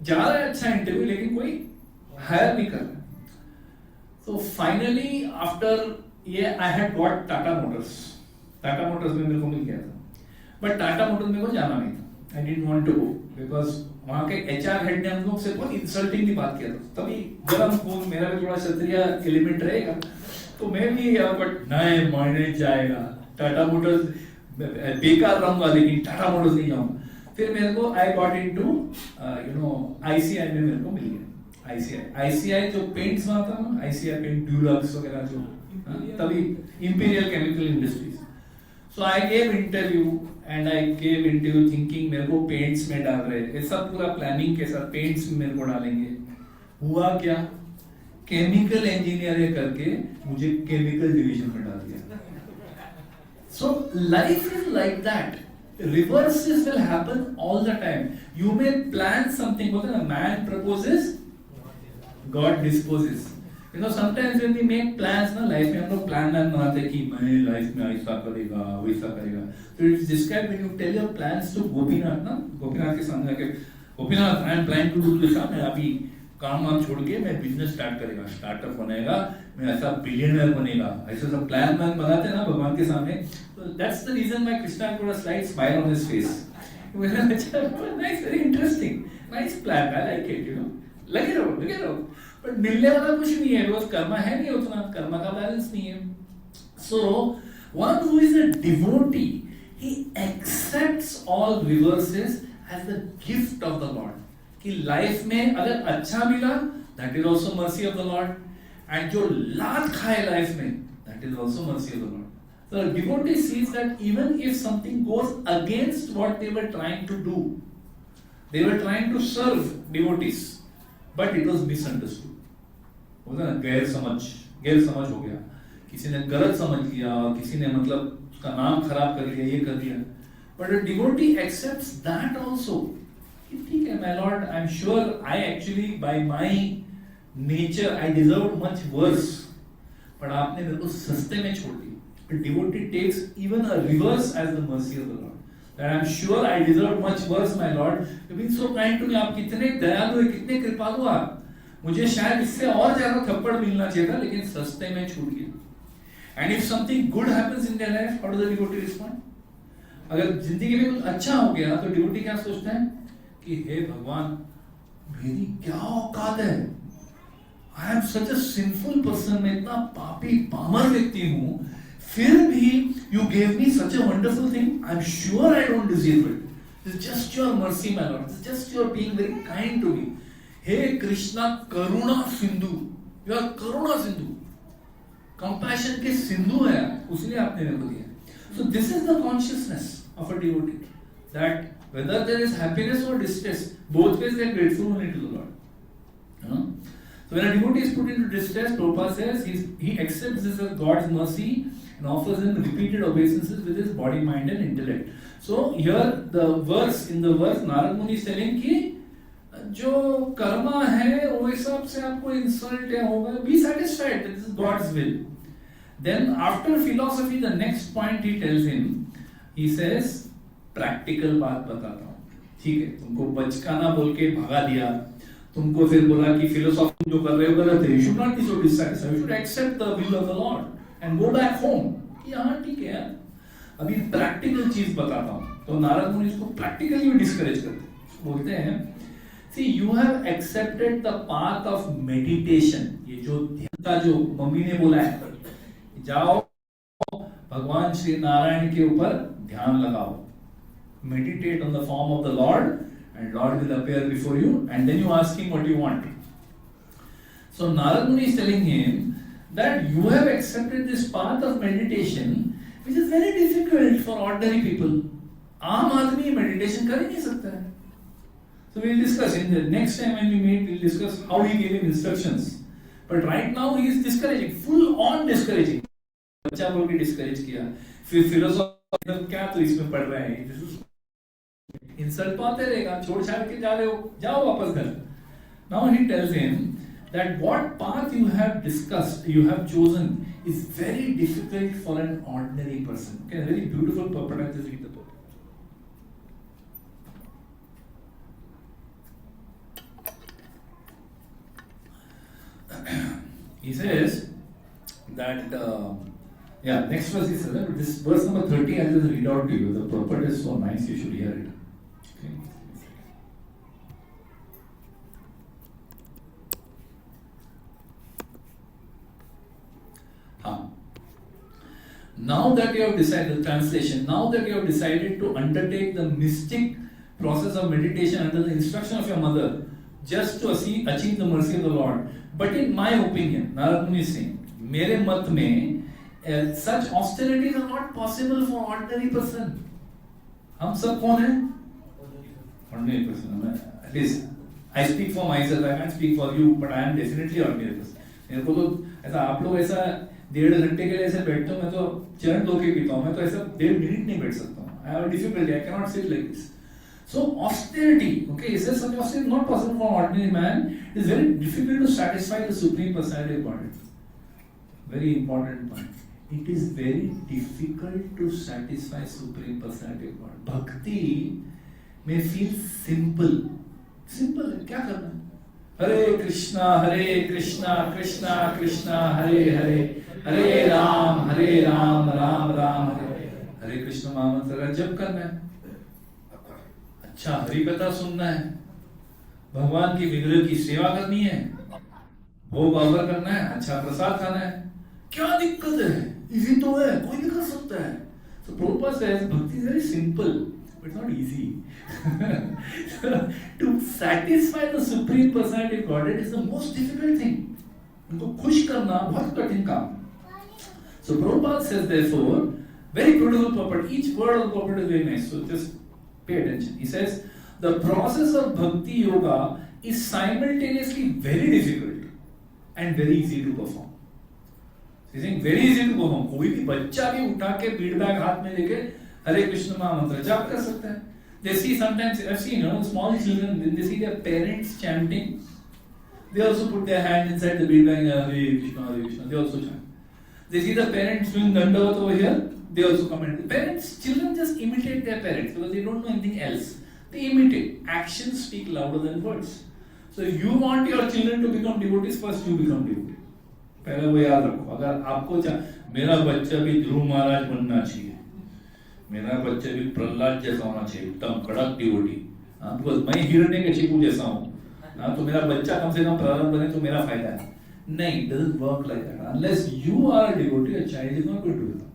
जा रहा है अच्छा इंटरव्यू, लेकिन कोई हायर नहीं कर रहा. So finally after I had got Tata Motors. Tata Motors में मेरे को मिल गया था. But Tata Motors मेरे को जाना नहीं था. I didn't want to go because वहाँ के HR हेड ने हम लोग से बहुत इंसल्टिंगली बात किया था. तभी गरम खून, मेरा भी थोड़ा क्षत्रिय एलिमेंट रहेगा, तो मैं भी बट नहीं, महीने जाएगा टाटा मोटर्स, बेकार रहूंगा लेकिन टाटा मोटर्स नहीं जाऊंगा. फिर मेरे को I got into ICI में मेरे को मिल गया. ICI जो पेंट्स में आता ना, ICI पेंट, ड्यूलक्स वगैरह जो, तभी imperial chemical industries. So I gave interview thinking मेरे को पेंट्स में डाल रहे हैं, सब पूरा प्लानिंग के साथ पेंट्स में मेरे को डालेंगे. हुआ क्या? केमिकल इंजीनियर करके मुझे केमिकल डिवीजन में डाल दिया. So life is like that. Reverses will happen all the time. You may plan something, बोलते हैं ना, man proposes, God disposes. Sometimes when we make plans ना लाइफ में, हम लोग प्लान बनाते हैं कि मैं लाइफ में ऐसा करेगा, वैसा करेगा. So it's described when you tell your plans to Gopinath ना, गोपीनाथ के सामने आके, Gopinath I am planning to do this, मैं अभी काम वाम छोड़ के मैं बिजनेस स्टार्ट करेगा, स्टार्टअप बनेगा, मैं ऐसा बिलियनर बनेगा, ऐसा सब प्लान बनाते हैं ना भगवान के सामने. That's the reason why Krishna put a slight smile on his face. Nice, very interesting, nice plan, I like it. लगे रहो. बट मिलने वाला कुछ नहीं है, बिकॉज कर्मा है नहीं उतना, कर्मा का बैलेंस नहीं है. So one who is a devotee, he accepts all reverses as the gift of the lord. कि लाइफ में अगर अच्छा मिला, that is also mercy of the lord, and जो लात खाए लाइफ में, that is also mercy of the lord. So the devotee sees that even if something goes against what they were trying to do, they were trying to serve devotees, but it was misunderstood. होता है ना, गैर समझ हो गया, किसी ने गलत समझ लिया, किसी ने मतलब उसका नाम खराब कर लिया, ये कर दिया. But a devotee accepts that also. ठीक है, my lord, I'm sure I actually by my nature I deserved much worse, but आपने मेरे को सस्ते में छोड़ दिया. A devotee takes even a reverse as the mercy of the Lord. That I'm sure I deserved much worse, my lord. You've been so kind to me. आप कितने दयालु हैं, कितने कृपालु आप. मुझे शायद इससे और ज्यादा थप्पड़ मिलना चाहिए था, लेकिन सस्ते में छूट गया. And if something good happens in their life, how does the devotee respond? अगर जिंदगी में कुछ अच्छा हो गया तो डिवोटी क्या सोचता है कि हे भगवान, मेरी क्या औकात है, I am such a sinful person, मैं इतना पापी पामर व्यक्ति हूं, फिर भी you gave me such a wonderful thing. I am sure I don't deserve it. It's just your mercy my lord. It's just your being very kind to me. हे कृष्णा करुणा सिंधु, यू आर करुणा सिंधु, कंपैशन के सिंधु है, उसने आपने मेरे को दिया. So this is the consciousness of a devotee, that whether there is happiness or distress, both ways they are grateful only to the Lord. So when a devotee is put into distress, Prabhupada says he accepts this as God's mercy and offers him repeated obeisances with his body, mind and intellect. So here the verse, in the verse Narad Muni is telling कि जो कर्मा है वो हिसाब से आपको insult या होगा, be satisfied that this is God's will. Then after philosophy, the next point he tells him, he says, practical बात बताता हूँ. ठीक है, तुमको बचकाना बोल के भगा दिया, तुमको फिर बोला कि philosophy जो कर रहे हो गलत है, you should not be so dissatisfied, you should accept the will of the Lord and go back home. यहाँ ठीक है यार, अभी practical चीज बताता हूँ. तो नारद मुनि इसको practically discourage करते हैं, बोलते हैं, see you have accepted the path of meditation. ये जो ध्यान का जो मम्मी ने बोला है, जाओ भगवान श्री नारायण के ऊपर ध्यान लगाओ, meditate on the form of the Lord and Lord will appear before you and then you ask him what you want. So Narad Muni is telling him that you have accepted this path of meditation which is very difficult for ordinary people. आम आदमी meditation कर ही नहीं सकता है. So we will discuss in the next time when we meet, we will discuss how he gave him instructions. But right now he is discouraging, full on discouraging. बच्चा बोल के discourage किया, फिर फिलोसॉफी क्या तो इसमें पढ़ रहे हैं, इंसल्ट तो आते रहेगा, छोड़ छाड़ के जा रहे हो, जाओ वापस घर. Now he tells him that what path you have discussed, you have chosen is very difficult for an ordinary person. Okay, very beautiful purport. I just read the book. He says that next verse is this verse number 30. I'll just read out to you. The purport is so nice, you should hear it. Okay. Now that you have decided, the translation, now that you have decided to undertake the mystic process of meditation under the instruction of your mother, just to achieve the mercy of the Lord. But in my opinion, Narad Muni is saying, मेरे मत में such austerities are not possible for ordinary person. हम सब कौन हैं? Ordinary person. At least I speak for myself. I can't speak for you, but I am definitely ordinary person. मेरे को तो ऐसा आप लोग ऐसा 1.5 घंटे के लिए ऐसे बैठते हो, मैं तो चरण धो के पीता हूँ, मैं तो ऐसा 1.5 मिनट नहीं बैठ सकता हूँ. I have a difficulty. I cannot sit like this. So austerity, okay, it says such austerity is not possible for an ordinary man. It is very difficult to satisfy the Supreme Personality of Godhead. Very important point. It is very difficult to satisfy Supreme Personality of God. Bhakti may feel simple. Simple है, क्या करना है? हरे कृष्णा कृष्णा कृष्णा हरे हरे, हरे राम राम राम हरे कृष्ण महामंत्र का जप करना है. अच्छा हरि कथा सुनना है, भगवान की विग्रह की सेवा करनी है, भोग ऑफर करना है, अच्छा प्रसाद खाना है. क्या दिक्कत है? इजी तो है, कोई भी कर सकता है. So Prabhupada says bhakti is very simple, but it's not easy. To satisfy the Supreme Personality of Godhead is the most difficult thing. उनको खुश करना बहुत कठिन काम. So Prabhupada says therefore, very beautiful purport. Each word of the purport is very nice. So just pay attention. He says the process of bhakti yoga is simultaneously very difficult and very easy to perform. He's saying very easy to perform. कोई भी बच्चा भी उठा के feedback हाथ में लेके हरे कृष्ण महामंत्र जाप कर सकते हैं. They see sometimes, I've seen, small children, when they see their parents chanting, they also put their hand inside the bead bag, Hare Krishna, they also chant. They see the parents doing dandavat over here, they also comment. The parents, children just imitate their parents because they don't know anything else. They imitate. Actions speak louder than words. So if you want your children to become devotees, first you become devotee. पहले वो याद रखो. अगर आपको मेरा बच्चा भी ध्रुव महाराज बनना चाहिए, मेरा बच्चा भी प्रहलाद जैसा होना चाहिए, एकदम कड़क डिवोटी, बिकॉज मैं हिरण्यकशिपु जैसा हूँ, तो मेरा बच्चा कम से कम प्रहलाद बने तो मेरा फायदा है. नहीं, it doesn't work like that. Unless you are a devotee, a child is not going to become.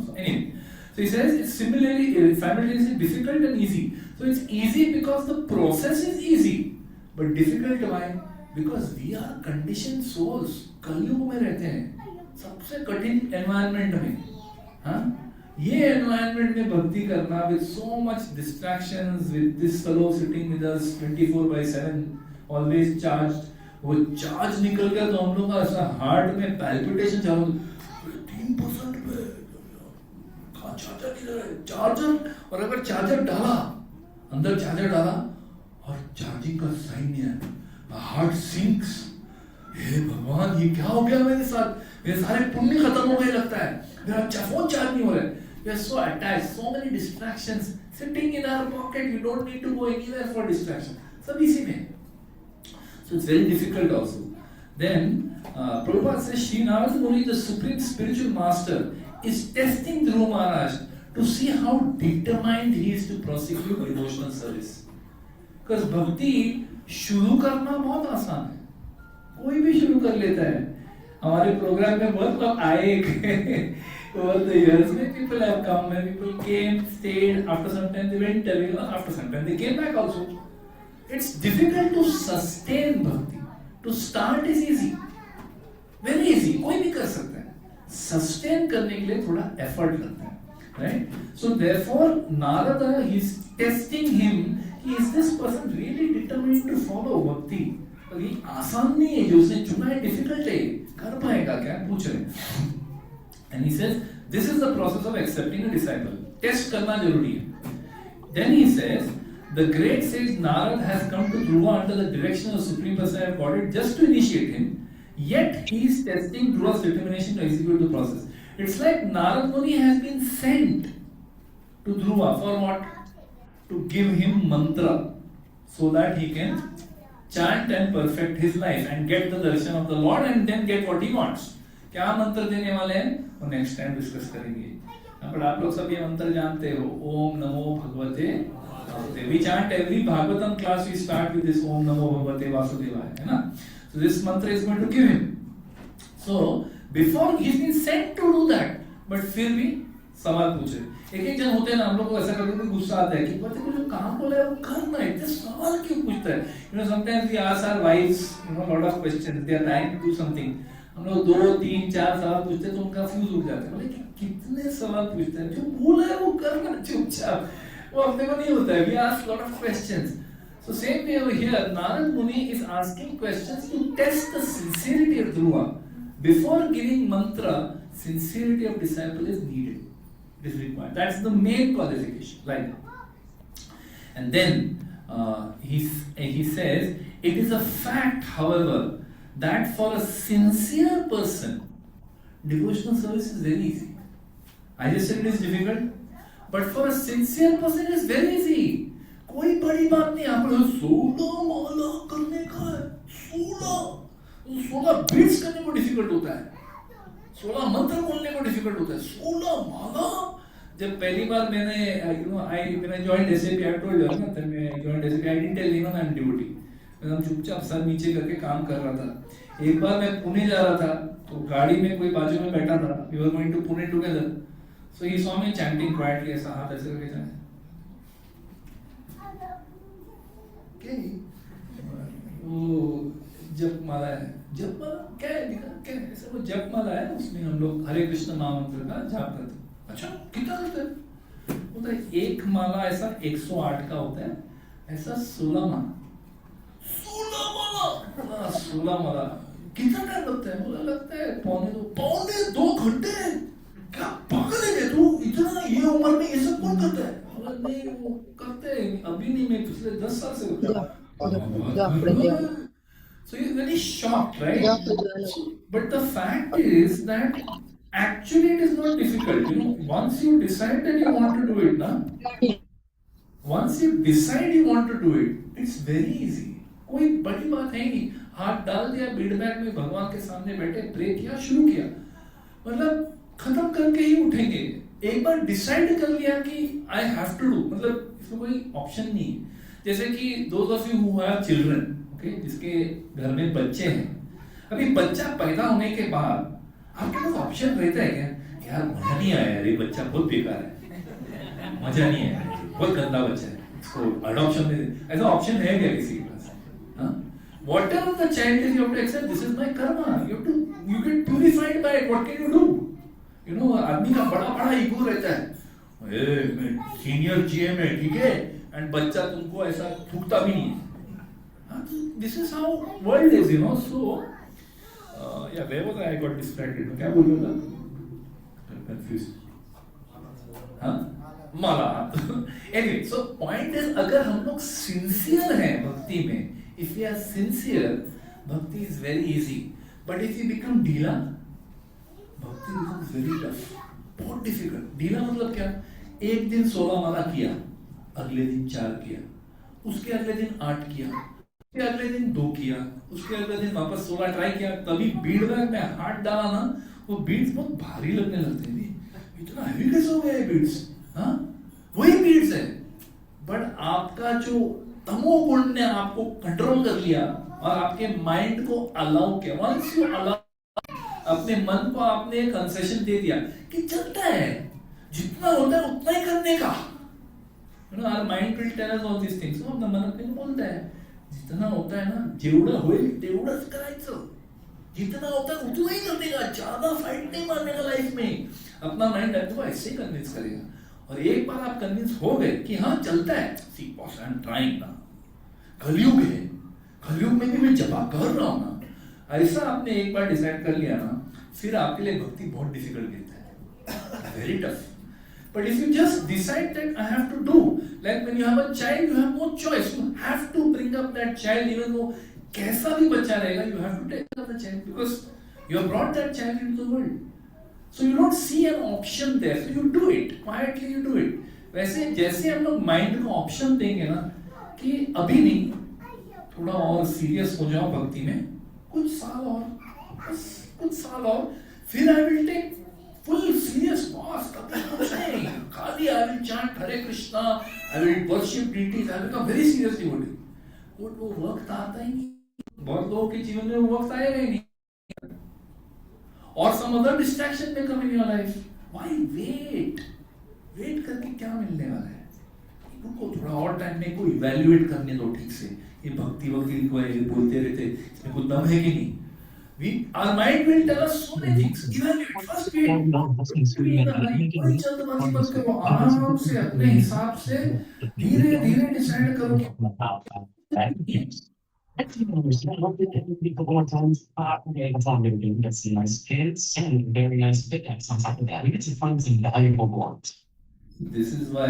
So anyway, so he says it's similarly, simultaneously difficult and easy. So it's easy because the process is easy, but difficult why? Because we are conditioned souls. कलयुग में रहते हैं, सबसे कठिन environment में. हाँ, ये environment में भक्ति करना with so much distractions, with this fellow sitting with us 24/7, always charged. वो चार्ज निकल गया तो हम लोग का ऐसा हार्ट में पैल्पिटेशन चालू, 3% पे कहाँ चार्जर किधर है, चार्जर. और अगर चार्जर डाला, अंदर चार्जर डाला और चार्जिंग का साइन नहीं आया, हार्ट सिंक्स. हे भगवान, ये क्या हो गया मेरे साथ, मेरे सारे पुण्य खत्म हो गए लगता है, मेरा फोन चार्ज नहीं हो रहा है. We are so attached, so many distractions sitting in our pocket. You don't need to go anywhere for distraction. सब इसी में. So it's very difficult also. Then Prabhupada says Sri Narada Muni, the supreme spiritual master, is testing Dhruva Maharaj to see how determined he is to prosecute devotional service. Because bhakti शुरू करना बहुत आसान है, कोई भी शुरू कर लेता है. हमारे प्रोग्राम में बहुत लोग आए over the years, many people have come, many people came, stayed, after some time they went away, after some time they came back also. It's difficult to sustain bhakti. To start is easy, very easy, कोई भी कर सकता है. Sustain करने के लिए थोड़ा effort लगता है, right? So therefore Narada, he's testing him, is this person really determined to follow bhakti? तो ये आसान नहीं है, जो उसने चुना है difficult है, कर पाएगा क्या, पूछ रहे. And he says this is the process of accepting a disciple. Test करना जरूरी है. Then he says the great sage Narad has come to Dhruva under the direction of Supreme Personality of Godhead just to initiate him. Yet he is testing Dhruva's determination to execute the process. It's like Narad Muni has been sent to Dhruva for what? To give him mantra so that he can chant and perfect his life and get the darshan of the Lord and then get what he wants. क्या मंत्र देने वाले हैं वो next time discuss करेंगे. पर आप लोग सब ये मंत्र जानते हो, ओम नमो भगवते वासुदेवाय. We chant every Bhagavatam class, we start with this Om Namo Bhagavate Vasudevaya, है ना. So this mantra is going to give him. So before he's been sent to do that, but फिर भी सवाल पूछे. एक जन होते हैं ना, हम लोग को ऐसा करके भी गुस्सा आता है कि पता है जो काम बोला है वो करना है, इतने सवाल क्यों पूछता है. Sometimes we ask our wives, lot of questions. They are trying to do something. हम लोग 2, 3, 4 सवाल पूछते तो उनका फ्यूज उठ जाता है. बोले कि कितने सवाल पूछते हैं, जो बोला है वो करना चुपचाप, वो अपने को नहीं होता है. We ask lot of questions. So same way over here, Narad Muni is asking questions to test the sincerity of Dhruva. Before giving mantra, sincerity of disciple is needed. It is required. That's the main qualification. Like, and then he says it is a fact, however, that for a sincere person, devotional service is very easy. I just said it is difficult, but for a sincere person it is very easy. कोई बड़ी बात नहीं. आपको 16 माला करने का है, 16 beats करने को डिफिकल्ट होता है, 16 मंत्र बोलने को डिफिकल्ट होता है, 16 माला. जब पहली बार मैंने when I joined SAP, I told you ना, तब मैं joined SAP, I didn't tell anyone I am devotee. मैं चुपचाप सर नीचे करके काम कर रहा था. एक बार मैं पुणे जा रहा था तो गाड़ी में कोई बाजू में बैठा था. We were going to Pune together. So he saw me chanting quietly, ऐसा हाथ ऐसे करके जाने. वो जप माला है, जप माला क्या है, क्या है ऐसा, वो जप माला है, उसमें हम लोग हरे कृष्ण महामंत्र का जाप करते हैं. अच्छा कितना करते हैं? होता है एक माला ऐसा 108 का होता है, ऐसा 16 माला. 16 माला कितना टाइम लगता है? बोला लगता है पौने 2 घंटे. क्या पागल है तू, इतना ये उम्र में ये सब कौन वो करते हैं, अभी नहीं, मैं पिछले 10 साल से जा जा करता। So he's very shocked, right? But the fact is that actually it is not difficult. Once you decide that you want to do it, na, once you decide you want to do it, it's very easy. कोई बड़ी बात है नहीं, हाथ डाल दिया Beed bag में, भगवान के सामने बैठे, प्रे किया, शुरू किया, मतलब खत्म करके ही उठेंगे। एक बार डिसाइड कर लिया कि आई हैव टू डू, मतलब इसमें कोई ऑप्शन नहीं है। जैसे कि those of you who have children, okay, जिसके घर में बच्चे हैं, अभी बच्चा पैदा होने के बाद आपके पास ऑप्शन रहता है क्या? यार मजा नहीं आया, ये बच्चा बहुत बेकार है, मजा नहीं आया, बहुत गंदा बच्चा है, इसको अडॉप्शन में, ऐसा ऑप्शन है क्या किसी के पास? हाँ, whatever the child is, you have to accept this is my karma. You get purified by it. What can you do? आदमी का बड़ा बड़ा ईगो रहता है, मैं सीनियर जीएम है, ठीक है, एंड बच्चा तुमको ऐसा थूकता भी नहीं है। This is how world is, so yeah where was I got distracted, क्या बोल रहा था, कंफ्यूज, हाँ, माला। एनीवे, सो पॉइंट इज, अगर हम लोग सिंसियर हैं भक्ति में, if you are sincere, bhakti is very easy. But if you become ढीला, भक्ति becomes very tough, बहुत डिफिकल्ट। ढीला मतलब क्या? एक दिन 16 माला किया, अगले दिन 4 किया, उसके अगले दिन 8 किया, उसके अगले दिन 2 किया, उसके अगले दिन वापस 16 ट्राई किया, तभी बीड बैग में हाथ डाला ना, वो बीड्स बहुत भारी लगने लगते हैं। इतना हैवी कैसे हो गया बीड्स? हाँ, वही बीड्स है, बट आपका जो तमोगुण ने आपको कंट्रोल कर लिया और आपके माइंड को अलाउ किया। वंस यू अलाउ, अपने मन को आपने कंसेशन दे दिया कि चलता है, जितना होता है उतना ही करने का। Our mind will tell us all this things. अपना मन अपने को बोलता है, जितना होता है ना, जेवढं होईल तेवढंच करायचं, जितना होता है उतना ही करने का, ज्यादा फाइट नहीं मारने का लाइफ में। अपना माइंड आपको ऐसे ही कन्विंस करेगा, और एक बार आप कन्विंस हो गए कि हाँ चलता है, सी बॉस आई एम ट्राइंग ना, कलयुग है, कलयुग में भी मैं जपा कर रहा हूं ना, ऐसा आपने एक बार डिसाइड कर लिया ना, फिर आपके लिए भक्ति बहुत डिफिकल्ट गिरता है, very tough. But if you just decide that I have to do, like when you have a child, you have no choice, you have to bring up that child, even वो कैसा भी बच्चा रहेगा, you have to take care of the child, because you have brought that child into the world. So you don't see an option there, so you do it quietly, you do it. वैसे जैसे हम लोग mind को option देंगे ना कि अभी नहीं, थोड़ा और सीरियस हो जाओ भक्ति में, कुछ साल और, बस कुछ साल और, फिर I will take full serious pass, तब तक कुछ नहीं, खाली I will chant Hare Krishna, I will worship deities, I will become very serious devotee. वो वक्त आता ही नहीं, बहुत लोगों के जीवन में वो वक्त आएगा ही नहीं, और some other distraction may come in your life. Why wait? Wait करके क्या मिलने वाला है? इनको थोड़ा और टाइम में को इवैल्यूएट करने दो ठीक से। ये भक्ति को बोलते रहते, इसमें कुछ दम है कि नहीं? Our mind will tell us so many things. Evaluate first. कोई जल्दबाजी मत करो, आराम से अपने हिसाब से धीरे धीरे डिसाइड करो। People want to get some nice kids and very nice pickups on top of that. We get to find some valuable ones. This is why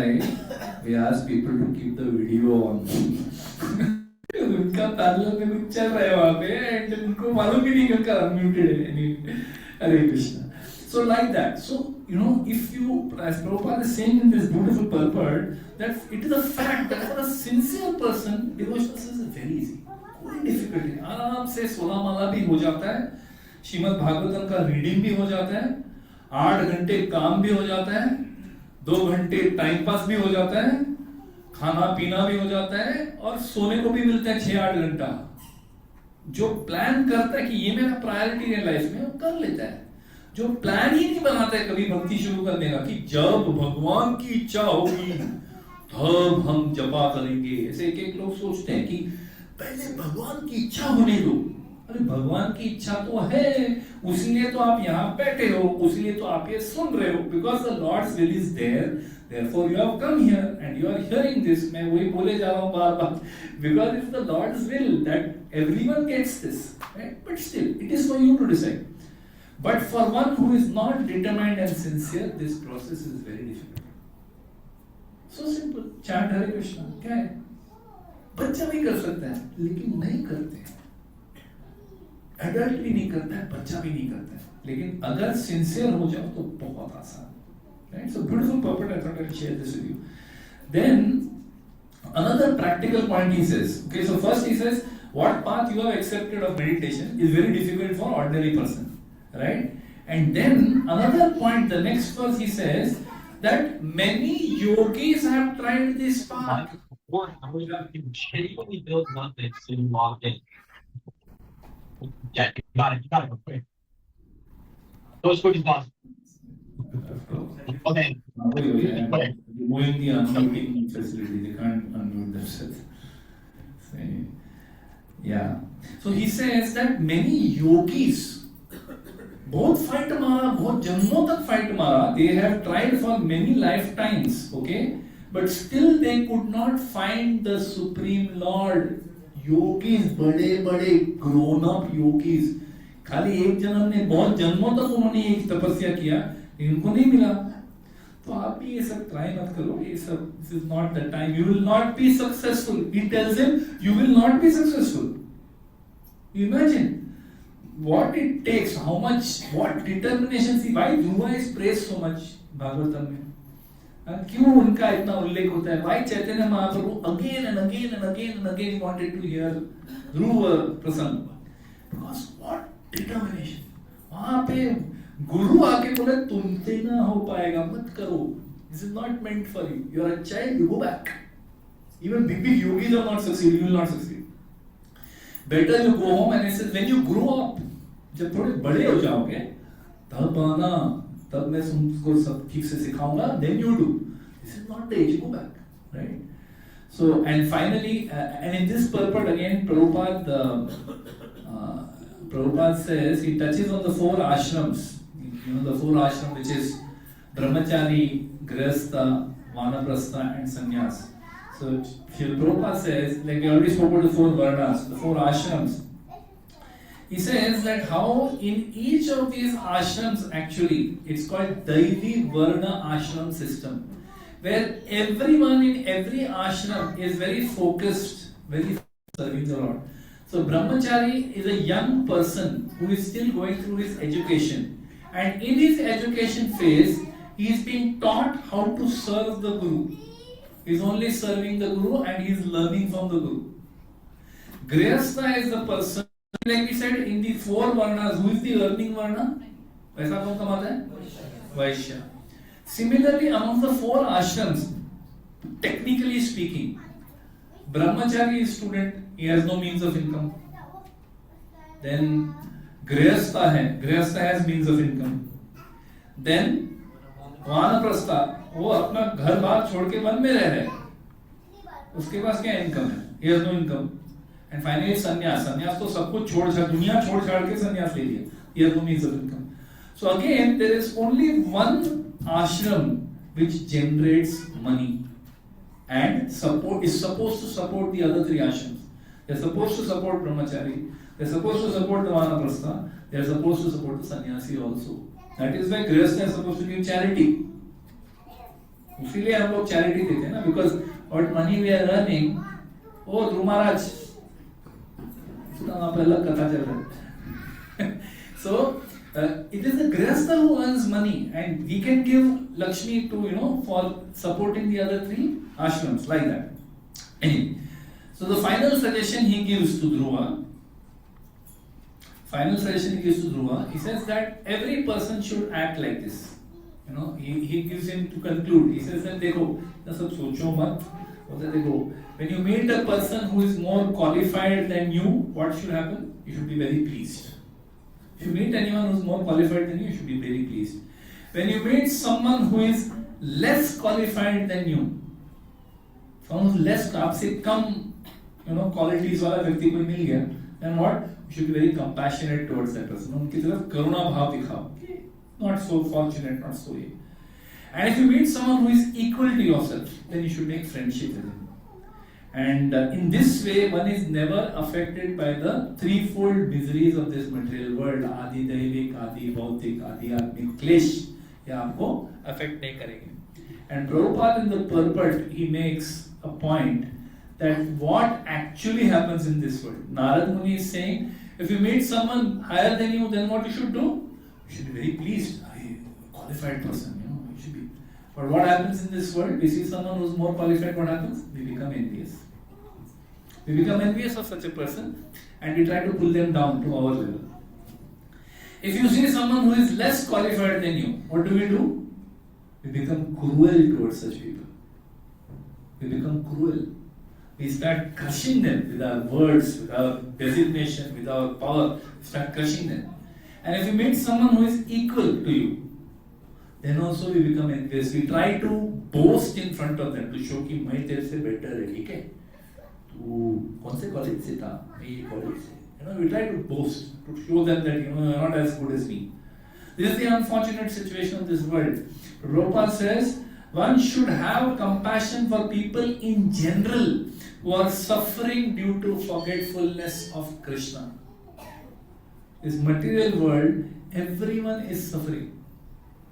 we ask people to keep the video on. उनका ताल्लुक में कुछ चल रहा है वहाँ पे, and उनको मालूम भी नहीं उनका unmuted है। Hare Krishna. So like that. So if you, as Prabhupada is saying in this beautiful purport, that it is a fact that for a sincere person, devotional service is very easy. कोई difficulty, आराम से 16 माला भी हो जाता है, श्रीमद् भागवतम का reading भी हो जाता है, 8 घंटे काम भी हो जाता है, 2 घंटे टाइम पास भी हो जाता है, खाना पीना भी हो जाता है, और सोने को भी मिलता है 6-8 घंटा। जो प्लान करता है कि ये मेरा प्रायोरिटी है लाइफ में, वो कर लेता है। जो प्लान ही नहीं बनाता है कभी भक्ति शुरू करने का, कि जब भगवान की इच्छा होगी तब हम जपा करेंगे, ऐसे एक लोग सोचते हैं कि पहले भगवान की इच्छा होने दो। अरे भगवान की इच्छा तो है, उसीलिए तो आप यहाँ बैठे हो, उसीलिए तो आप ये सुन रहे हो, because the Lord's will is there, therefore you have come here and you are hearing this. मैं वही बोले जा रहा हूँ बार बार, because it's the Lord's will that everyone gets this, right? But still it is for you to decide. But for one who is not determined and sincere, this process is very difficult. So simple, chant Hare Krishna, क्या है? बच्चा भी कर सकता है, लेकिन नहीं करते। एडल्ट भी नहीं करता है, बच्चा भी नहीं करता है, लेकिन अगर सिंसियर हो जाओ तो बहुत आसान। Right? So beautiful purport. I thought I'd share this with you. Then another practical point he says. Okay, so first he says, what path you have accepted of meditation is very difficult for ordinary person, right? And then another point, the next verse he says that many yogis have tried this path. Or I was genuinely build nothing so you log in. Yeah, you got it real quick. Go as quick as possible. Okay. Okay. Moving the unmuting facility, they can't unmute themselves. Yeah. So he says that many yogis, बहुत fight मारा, बहुत जन्मों तक fight मारा, they have tried for many lifetimes, okay, but still they could not find the supreme Lord. Yogis, बड़े बड़े grown up yogis, खाली एक जन्म ने, बहुत जन्मों तक उन्होंने एक तपस्या किया, इनको नहीं मिला। तो आप भी ये सब ट्राई मत करो, ये सब, this is not the time, you will not be successful. He tells him, you will not be successful. You imagine what it takes, how much, what determination. See, why Dhruva is praised so much Bhagavatam में? क्यों उनका इतना उल्लेख होता है? Why Chaitanya Mahaprabhu again and again and again and again wanted to hear Dhruva प्रसंग? Because what determination. वहाँ पे गुरु आके बोले तुमसे ना हो पाएगा, मत करो, this is not meant for you, you are a child, you go back. Even big yogis are not succeeding, you will not succeed. Better you go home, and it says when you grow up, जब थोड़े बड़े हो जाओगे तब आना, तब मैं तुमको सब ठीक से सिखाऊंगा, then you do. This is not the age, go back, right? So, and finally, and in this purport again, Prabhupada says, he touches on the four ashrams. You know, the four ashrams, which is Brahmachari, Grihastha, Vanaprastha and Sannyas. So Srila Prabhupada says, like we already spoke about the four varnas, the four ashrams. He says that how in each of these ashrams, actually, it's called Daivi Varna Ashram system, where everyone in every ashram is very focused, very serving the Lord. So Brahmachari is a young person who is still going through his education. And in his education phase, he is being taught how to serve the Guru. He is only serving the Guru and he is learning from the Guru. Grihastha is the person, like we said, in the four varnas, who is the earning varna? Paisa kaun kamata hai? Vaishya. Similarly, among the four ashrams, technically speaking, Brahmachari is student, he has no means of income. Then Grihastha has means of income. Then Vanaprastha, वो अपना घर बार छोड़ के one में रह रहे हैं, उसके पास क्या इनकम है? He has no income. And finally संन्यास तो सब कुछ छोड़ छाड़, दुनिया छोड़ छाड़ के संन्यास ले लिया. He has no means of income. So again, there is only one ashram which generates money and is supposed to support the other three ashrams. They are supposed to support Brahmachari, they are supposed to support the Vanaprastha, they are supposed to support the sannyasi also. That is why Grihastha is supposed to give charity. इसीलिए हम लोग charity देते हैं ना, because what money we are earning, oh Dhruv Maharaj, इसका वहाँ पे अलग कथा चल रहा है. So it is the Grihastha who earns money, and we can give Lakshmi to, for supporting the other three ashrams, like that. Anyway, so the final suggestion he gives to Dhruva, he says that every person should act like this. He gives him to conclude. He says that देखो, ये सब सोचो मत. देखो, when you meet a person who is more qualified than you, what should happen? You should be very pleased. If you meet anyone who is more qualified than you, you should be very pleased. When you meet someone who is less qualified than you, someone who is less, आपसे कम qualities वाला व्यक्ति कोई मिल गया, then what? You should be very compassionate towards that person. उनकी तरफ करुणा भाव दिखाओ. Not so fortunate, not so ये. And if you meet someone who is equal to yourself, then you should make friendship with him. And in this way, one is never affected by the threefold miseries of this material world. Adi Daivik, Adi Bhautik, Adi Atmik Klesh. ये आपको affect नहीं करेंगे. And Prabhupada in the purport, he makes a point that what actually happens in this world. Narad Muni is saying, if you meet someone higher than you, then what you should do? You should be very pleased. A qualified person, you should be. But what happens in this world? We see someone who's more qualified, what happens? We become envious. We become envious of such a person and we try to pull them down to our level. If you see someone who is less qualified than you, what do? We become cruel towards such people. We become cruel. We start crushing them with our words, with our designation, with our power. We start crushing them. And if you meet someone who is equal to you, then also we become envious. We try to boast in front of them to show कि मैं तेरे से better है, ठीक है? तू कौन से college से था? मैं ये college से. We try to boast to show them that you're not as good as me. This is the unfortunate situation of this world. Prabhupada says one should have compassion for people in general who are suffering due to forgetfulness of Krishna. This material world, everyone is suffering.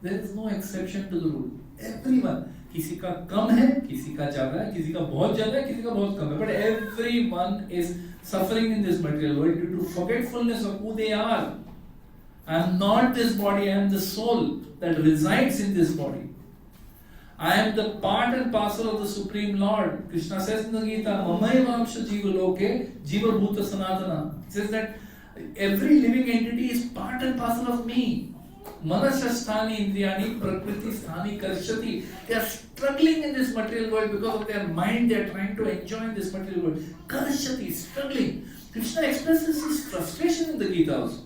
There is no exception to the rule. Everyone. किसी का कम है, किसी का ज्यादा है, किसी का बहुत ज्यादा है, किसी का बहुत कम है. But everyone is suffering in this material world due to forgetfulness of who they are. I am not this body, I am the soul that resides in this body. I am the part and parcel of the Supreme Lord. Krishna says in the Gita, Mamayavamsha Jiva Loke, Jiva Bhuta Sanatana. He says that every living entity is part and parcel of me. Manasasthani Indriyani Prakriti Sthani Karshati. They are struggling in this material world because of their mind. They are trying to enjoy in this material world. Karshati, struggling. Krishna expresses his frustration in the Gita also.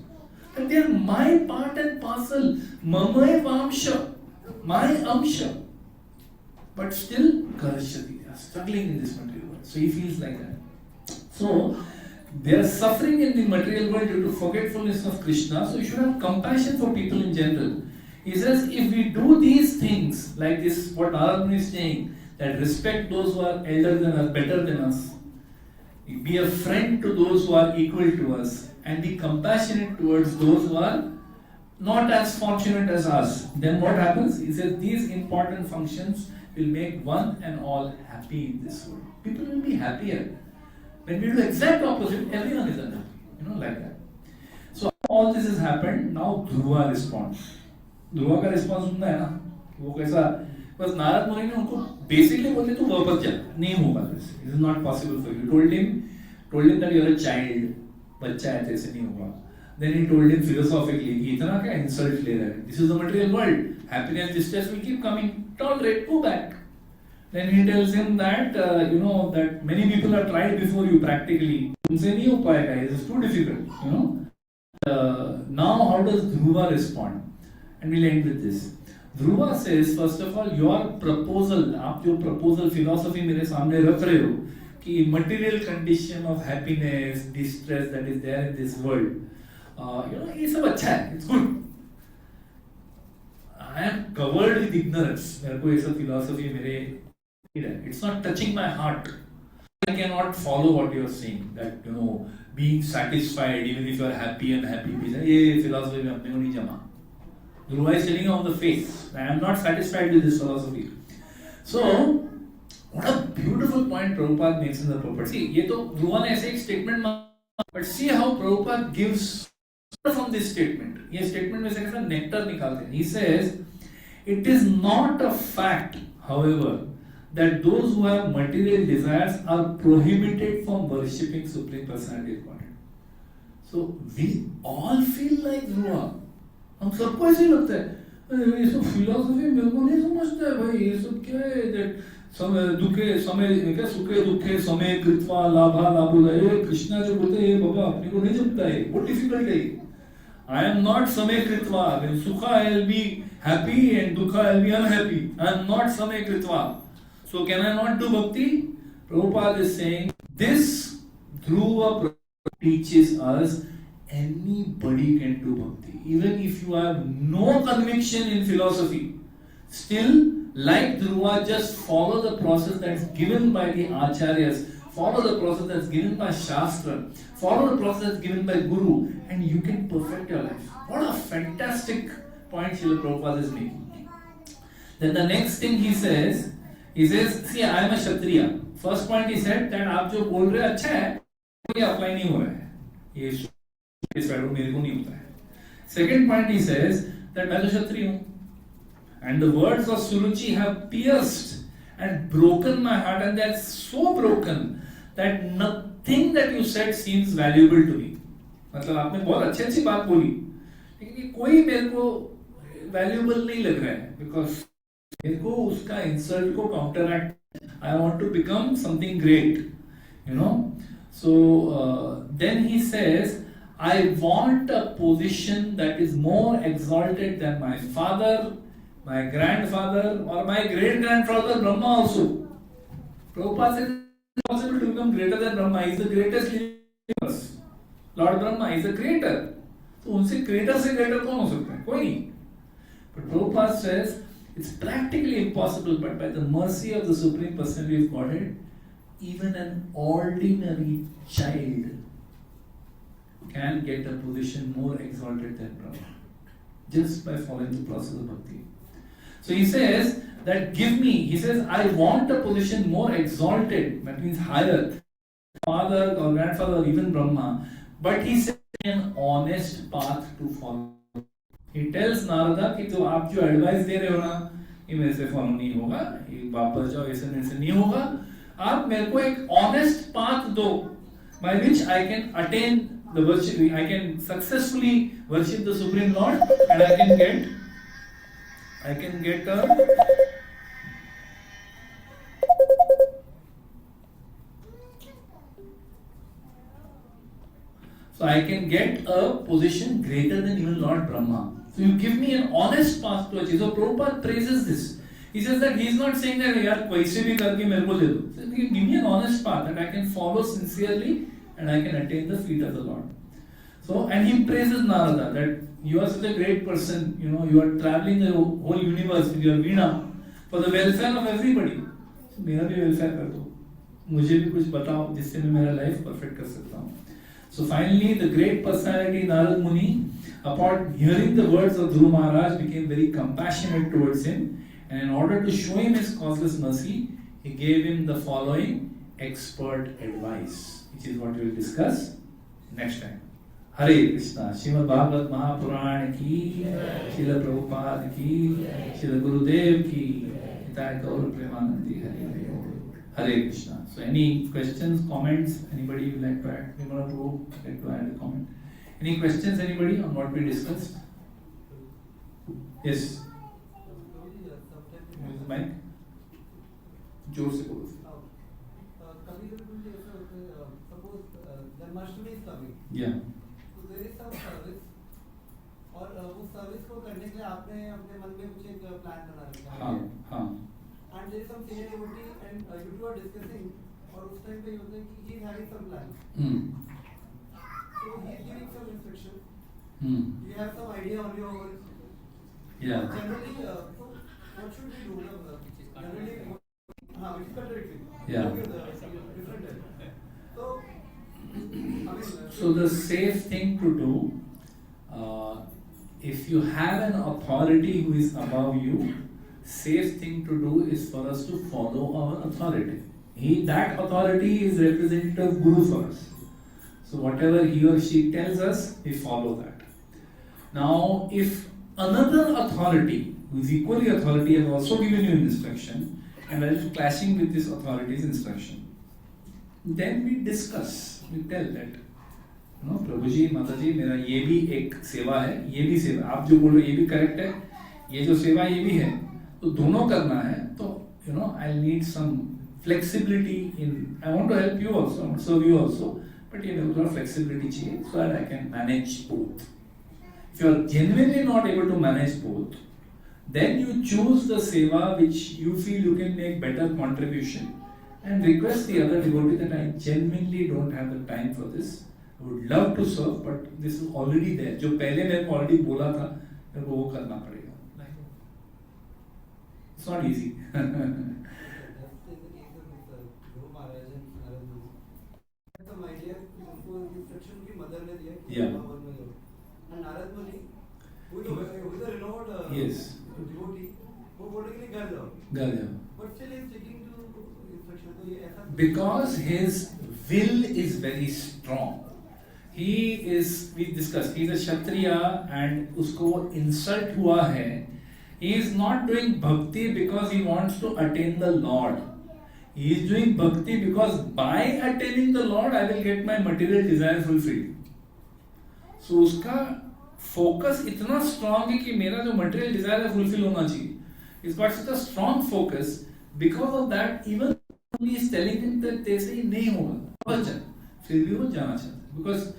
That they are my part and parcel. Mamay Vamsha. My Amsha. But still, Karshati. They are struggling in this material world. So he feels like that. So, they are suffering in the material world due to forgetfulness of Krishna. So you should have compassion for people in general. He says, if we do these things, like this, what Narad Muni is saying, that respect those who are elder than us, better than us, be a friend to those who are equal to us, and be compassionate towards those who are not as fortunate as us, then what happens? He says, these important functions will make one and all happy in this world. People will be happier. When we do exact opposite, everyone is unhappy. Like that. So all this has happened. Now Dhruva responds. Dhruva का response सुनना है ना? वो कैसा? बस नारद मुनि ने उनको basically बोले तू वापस जा. नहीं होगा तेरे. It is not possible for you. Told him that you are a child. बच्चा है तेरे से नहीं होगा. Then he told him philosophically कि इतना क्या insult ले रहा है? This is the material world. Happiness, distress will keep coming. Tolerate, go back. Then he tells him that that many people have tried before you practically. उनसे नहीं हो पाएगा. It is too difficult. Now how does Dhruva respond? And we'll end with this. Dhruva says, first of all, your proposal, आप जो proposal philosophy मेरे सामने रख रहे हो कि material condition of happiness, distress that is there in this world, ये सब अच्छा है. It's good. I am covered with ignorance. मेरे को ये सब philosophy मेरे it's not touching my heart. I cannot follow what you are saying. That being satisfied even if you are happy and happy. ये philosophy में अपने को नहीं जमा. Dhruva is telling you on the face. I am not satisfied with this philosophy. So, what a beautiful point Prabhupada makes in the purport. See, ये तो Dhruva ने ऐसे एक statement मारा, but see how Prabhupada gives from this statement. ये statement में से कैसा nectar निकालते हैं. He says, it is not a fact, however, that those who have material desires are prohibited from worshipping Supreme Personality of Godhead. So we all feel like Dhruva. हम सबको ऐसे ही लगता है. ये सब philosophy मेरे को नहीं समझता है भाई. ये सब क्या है? That समय दुखे समय क्या सुखे दुखे समय कृत्वा लाभा लाभुला. ये कृष्णा जो बोलते हैं ये बाबा अपने को नहीं जमता है. बहुत difficult है. I am not समय कृत्वा. When sukha I'll be happy and dukha I'll be unhappy. I am not समय कृत्वा. So can I not do bhakti? Prabhupada is saying this Dhruva teaches us anybody can do bhakti. Even if you have no conviction in philosophy, still like Dhruva, just follow the process that's given by the acharyas, follow the process that's given by Shastra, follow the process that's given by Guru, and you can perfect your life. What a fantastic point Srila Prabhupada is making. Then the next thing he says, see, I am a Kshatriya. First point he said that आप जो बोल रहे हैं अच्छा है, ये apply नहीं हो रहा है. ये इस वैल्यू मेरे को नहीं होता है. Second point he says that मैं तो क्षत्रिय हूँ. And the words of Suruchi have pierced and broken my heart, and they're so broken that nothing that you said seems valuable to me. मतलब आपने बहुत अच्छी बात बोली, लेकिन कोई मेरे को valuable नहीं लग रहा है, because मेरे को उसका insult को counteract. I want to become something great, you know. So then he says, I want a position that is more exalted than my father, my grandfather, or my great grandfather Brahma also. Prabhupada says it's possible to become greater than Brahma. He is the greatest living universe. Lord Brahma is the creator. So उनसे greater से greater कौन हो सकता है? कोई नहीं. But Prabhupada says it's practically impossible, but by the mercy of the Supreme Personality of Godhead, even an ordinary child can get a position more exalted than Brahma, just by following the process of bhakti. So he says that he says, I want a position more exalted, that means higher, father or grandfather or even Brahma, but he says an honest path to follow. He tells Narada कि तो आप जो advice दे रहे हो ना, ये मेरे से फॉलो नहीं होगा, ये वापस जाओ, ऐसे मेरे से नहीं होगा. आप मेरे को एक honest path दो, by which I can attain the worship, I can successfully worship the Supreme Lord, and I can get a position greater than even Lord Brahma. So you give me an honest path to achieve. So Prabhupada praises this. He says that he is not saying that yaar kaise bhi karke mere ko de do. He says, give me an honest path that I can follow sincerely and I can attain the feet of the Lord. So, and he praises Narada that you are such a great person, you know, you are traveling the whole universe with your veena for the welfare of everybody. So मेरा भी welfare कर दो, मुझे भी कुछ बताओ जिससे मैं मेरा life perfect कर सकता हूँ. So finally, the great personality Narad Muni, upon hearing the words of Dhruva Maharaj, became very compassionate towards him, and in order to show him his causeless mercy, he gave him the following expert advice, which is what we will discuss next time. Hare Krishna. Srimad Bhagavad Mahapuran ki, Srila Prabhupada ki, Srila Gurudev ki, Hitaaya Gaur Premanandi. Hare Krishna. So any questions, comments, anybody would like to add? Vimala Prabhu would like to add a comment. Any questions, anybody, on what we discussed? Yes. Use the mic. जोर से बोलो. कभी कभी ऐसा होता है, suppose Janmashtami is coming. Yeah. So there is some service, और उस सर्विस को करने के लिए आपने अपने मन में कुछ एक प्लान बना रखा है. हाँ हाँ. And there is some senior devotee and you two are discussing, और उस टाइम पे ये होता है कि he is having some plan. So he is giving some instruction. You have some idea on your own. Yeah. Generally, so what should we do? Generally, which is contradictory. Yeah. Different. So, So the safe thing to do, if you have an authority who is above you, safe thing to do is for us to follow our authority. That authority is representative Guru for us. So whatever he or she tells us, we follow that. Now, if another authority, who is equally authority, has also given you an instruction, and is clashing with this authority's instruction, then we discuss, we tell that, you know, प्रभु जी, माता जी, मेरा ये भी एक सेवा है, ये भी सेवा, आप जो बोल रहे हैं ये भी करेक्ट है, ये जो सेवा ये भी है, तो दोनों करना है, तो you know, I need some flexibility in, I want to help you also, I want to serve you also, but you know, थोड़ा flexibility चाहिए, so that I can manage both. If you are genuinely not able to manage both, then you choose the seva which you feel you can make better contribution, and request the other devotee that I genuinely don't have the time for this. I would love to serve, but this is already there. जो पहले मेरे को already बोला था, मेरे को वो करना पड़ेगा. It's not easy. some idea कि उनको instruction की mother ने दिया कि Yeah. भगवान में जाओ. And Narad Muni, who is a renowned Yes. devotee, वो बोलेंगे घर जाओ, घर जाओ. but still he is sticking to instruction. तो ये ऐसा Because his will is very strong. He is, we discussed, he is a Kshatriya and उसको insult हुआ है. He is not doing bhakti because he wants to attain the Lord. He is doing bhakti because by attaining the Lord I will get my material desire fulfilled. So उसका focus इतना strong है कि मेरा जो material desire है fulfill होना चाहिए. He's got such a strong focus. Because of that, even he is telling him that तेरे ही नहीं होगा, बस चल. फिर भी वो जाना चाहता है. Because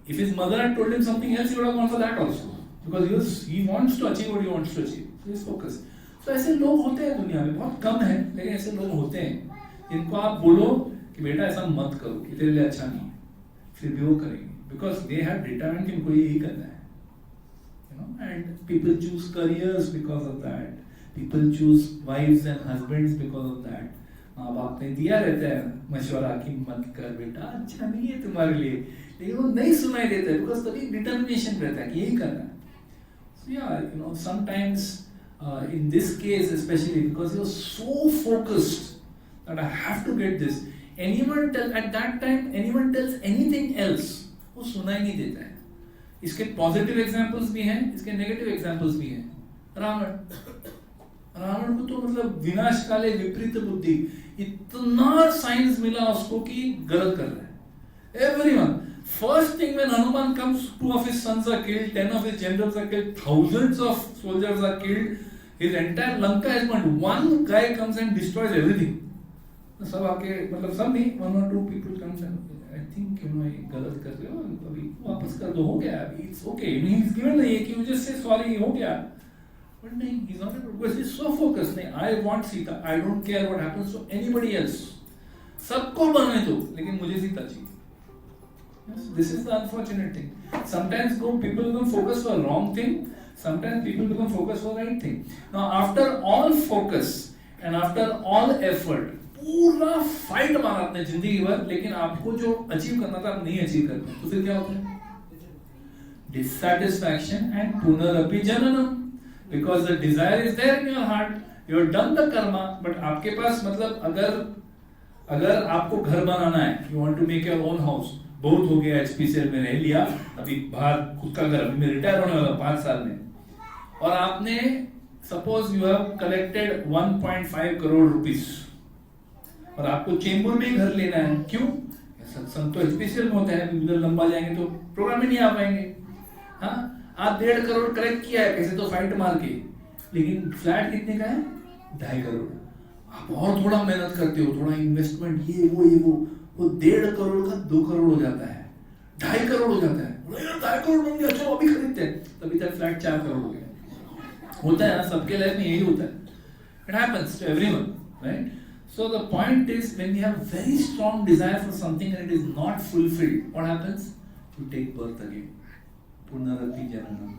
if his mother had told him something else, he would have gone for that also. Because he wants to achieve what he wants to achieve. So he is focused. So ऐसे लोग होते हैं दुनिया में, बहुत कम है, लेकिन ऐसे लोग होते हैं जिनको आप बोलो कि बेटा ऐसा मत करो, कि तेरे लिए अच्छा नहीं है, फिर भी वो करेंगे. Because they have determined कि उनको यही करना है. You know, and people choose careers because of that. People choose wives and husbands because of that. माँ बाप ने दिया रहता है मशवरा कि मत कर बेटा, अच्छा नहीं है तुम्हारे लिए, लेकिन वो नहीं सुनाई देता है because तभी determination रहता है कि यही करना है. So yeah, you know, sometimes in this case especially because he was so focused that I have to get this. Anyone tell at that time anyone tells anything else, वो सुना ही नहीं देता है. इसके पॉजिटिव एग्जांपल्स भी हैं, इसके negative examples भी हैं. रावण को तो मतलब विनाश काले विपरीत बुद्धि, इतना साइंस मिला उसको कि गलत कर रहा है. Everyone. First thing when Hanuman comes, 2 of his sons are killed, 10 of his generals are killed, thousands of soldiers are killed, his entire Lanka is burned. One guy comes and destroys everything. सब आके मतलब सब नहीं, 1 or 2 people comes and I think you know ये गलत कर रहे हो, अभी वापस कर दो, हो गया अभी, it's okay. I mean, he's given ये कि you just say sorry, हो गया. But नहीं, he's not able because he's so focused. नहीं, I want Sita. I don't care what happens to anybody else. सबको बनने दो, लेकिन मुझे सीता चाहिए. Yes, this is the unfortunate thing. Sometimes people become focused for wrong thing. Sometimes people become focused for right thing. Now, after all focus and after all effort, पूरा fight मारा आपने जिंदगी भर, लेकिन आपको जो अचीव करना था आप नहीं अचीव करते, तो फिर क्या होता है? Dissatisfaction and punarapi jananam. Because the desire is there in your heart, you have done the karma, but आपके पास मतलब अगर आपको घर बनाना है, you want to make your own house, बहुत हो गया HPCL में रह लिया, अभी बाहर खुद का घर, अभी मैं रिटायर होने वाला 5 साल में, और आपने suppose you have collected 1.5 crore rupees और आपको चेंबूर में घर लेना है. क्यों? सत्संग तो HPCL में होता है, उधर लंबा जाएंगे तो प्रोग्राम में नहीं आ पाएंगे. हाँ, आप 1.5 करोड़ कलेक्ट किया है कैसे तो फाइट मार के, लेकिन फ्लैट कितने का है? 2.5 करोड़. आप और थोड़ा मेहनत करते हो, थोड़ा इन्वेस्टमेंट, ये वो 1.5 करोड़ का 2 करोड़ हो जाता है, 2.5 करोड़ हो जाता है. 2.5 करोड़ बन गया, चलो अभी खरीदते हैं, तभी तक फ्लैट 4 करोड़ हो गया. होता है ना, सबके लाइफ में यही होता है. It happens to everyone, right? So the point is, when we have very strong desire for something and it is not fulfilled, what happens? You take birth again. Punarapi jananam.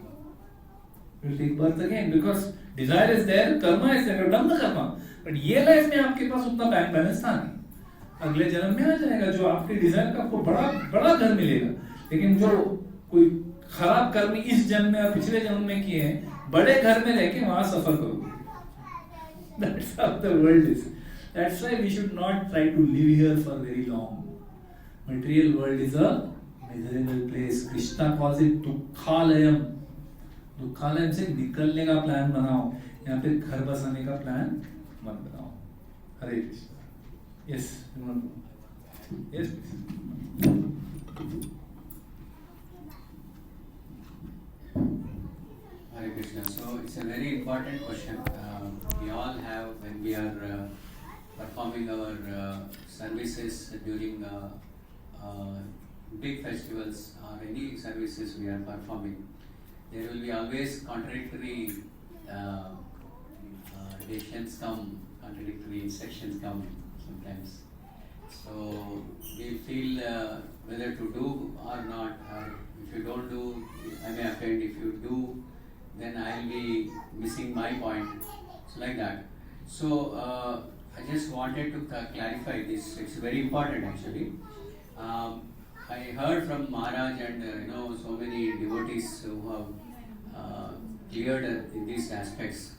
You take birth again because desire is there, karma is there, you have done the karma. But ये life में आपके पास उतना bank balance था नहीं. अगले जन्म में आ जाएगा जो आपके डिजायर का आपको बड़ा घर मिलेगा, लेकिन जो कोई खराब कर्म इस जन्म में और पिछले जन्म में किए हैं, बड़े घर में रहके वहां सफर करोगे. That's how the world is. That's why we should not try to live here for very long. Material world is a miserable place. Krishna calls it दुखालयम. दुखालयम से निकलने का प्लान बनाओ, यहाँ पे घर बसाने का प्लान मत बनाओ. हरे Krishna. Yes, yes, please. Hare Krishna. So it's a very important question. We all have, when we are performing our services during big festivals or any services we are performing, there will be always contradictory decisions come, contradictory instructions come sometimes. So we feel whether to do or not, or if you don't do, I may offend. If you do, then I'll be missing my point. So like that. So I just wanted to clarify this. It's very important actually. I heard from Maharaj and so many devotees who have cleared these aspects.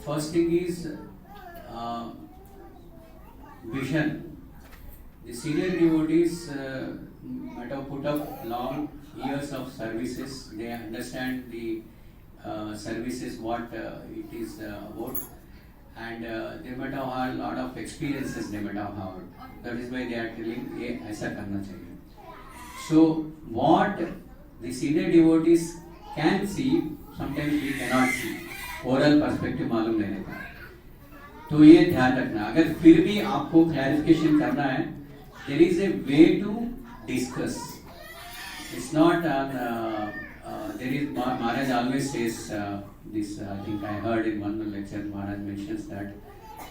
first thing is vision. The senior devotees might have put up long years of services. They understand the services, what it is about, and they might have had a lot of experiences. They might have had. That is why they are telling, "ये ऐसा करना चाहिए." So what the senior devotees can see, sometimes we cannot see. Oral perspective मालूम नहीं रहता. तो ये ध्यान रखना. अगर फिर भी आपको क्लैरिफिकेशन करना है, there is a way to discuss. It's not on. There is Maharaj always says this. I think I heard in one lecture Maharaj mentions that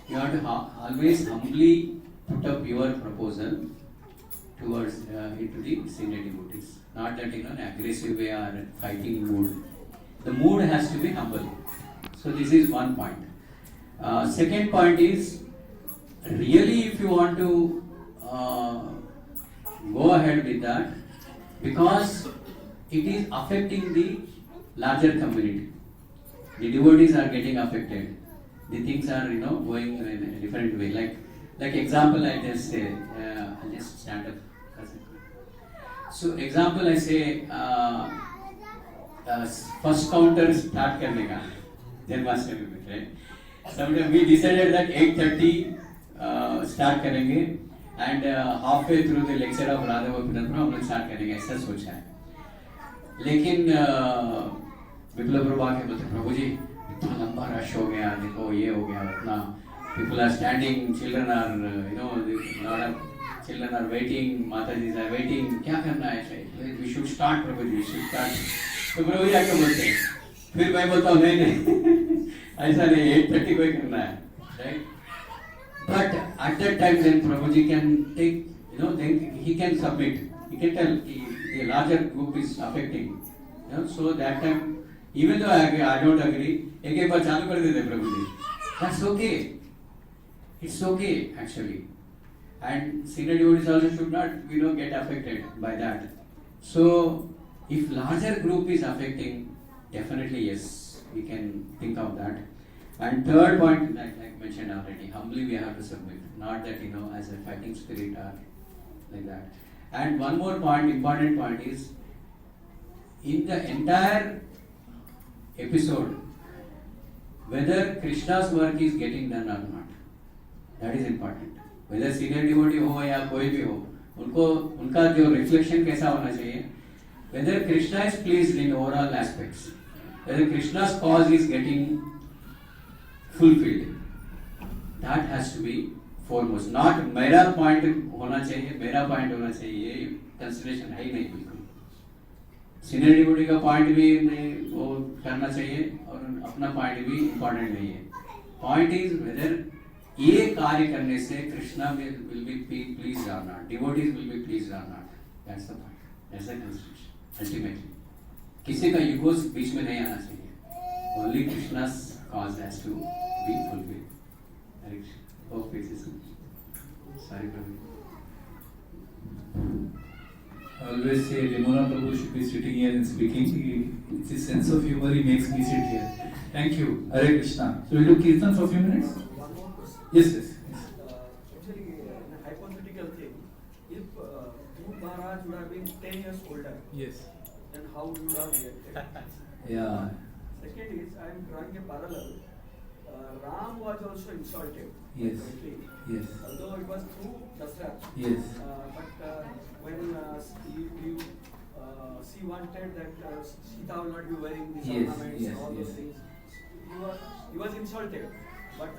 you have to always humbly put up your proposal towards into the senior devotees. Not that in an aggressive way or fighting mood. The mood has to be humble. So this is one point. Second point is, really if you want to go ahead with that, because it is affecting the larger community. The devotees are getting affected. The things are, going in a different way. Like example, I just say, I'll just stand up. So example, I say, first counter start करने का, जन्माष्टमी में, right? Sometimes we decided that 8:30 start करेंगे, and halfway through the lecture of Radha Gopinath हम लोग start करेंगे, ऐसा सोचा है. लेकिन विप्लव प्रभु आके बोलते, प्रभु जी इतना लंबा रश हो गया, देखो ये हो गया, इतना people are standing, children are, lot of children are waiting, Mataji are waiting, क्या करना है? We should start, Prabhu ji, we should start. तो प्रभु जी आके बोलते, फिर मैं बोलता हूँ नहीं ऐसा नहीं, 8:30 को ही करना है, right? But at that time, then Prabhuji can take, then he can submit. He can tell the larger group is affecting. So that time, even though I don't agree, एक बार चालू कर देते Prabhuji. That's okay. It's okay actually. And senior devotees also should not, get affected by that. So if larger group is affecting, definitely yes, we can think of that. And third point, like mentioned already, humbly we have to submit, not that as a fighting spirit or like that. And one more point, important point is, in the entire episode, whether Krishna's work is getting done or not, that is important. Whether senior devotee हो या कोई भी हो, उनका जो reflection कैसा होना चाहिए, whether Krishna is pleased in overall aspects, whether Krishna's cause is getting fulfilled, that has to be foremost. Not मेरा point होना चाहिए, consideration है ही नहीं बिल्कुल. Senior devotee का point भी नहीं वो करना चाहिए और अपना point भी important नहीं है. Point is whether ये कार्य करने से Krishna will be pleased or not, devotees will be pleased or not. That's the point. That's the consideration. Ultimately, किसी का ईगोस बीच में नहीं आना चाहिए. Only Krishna's cause has to be fulfilled. Hope it is. Sorry, Prabhu. I always say Rimona Prabhu should be sitting here and speaking. It's his sense of humor, he makes me sit here. Thank you. Hare Krishna. So we'll do Kirtan for a few minutes? One more question. Yes. Actually, a hypothetical thing. If Dhruv Maharaj would have been 10 years older, Yes. then how would you have reacted? Yeah. Second is, I am drawing a parallel. Ram was also insulted. Yes. Rightly. Yes. Although it was through Dasrat. Yes. But when she wanted that Sita will not be wearing these Yes, ornaments yes, and all yes. those things, he was insulted. But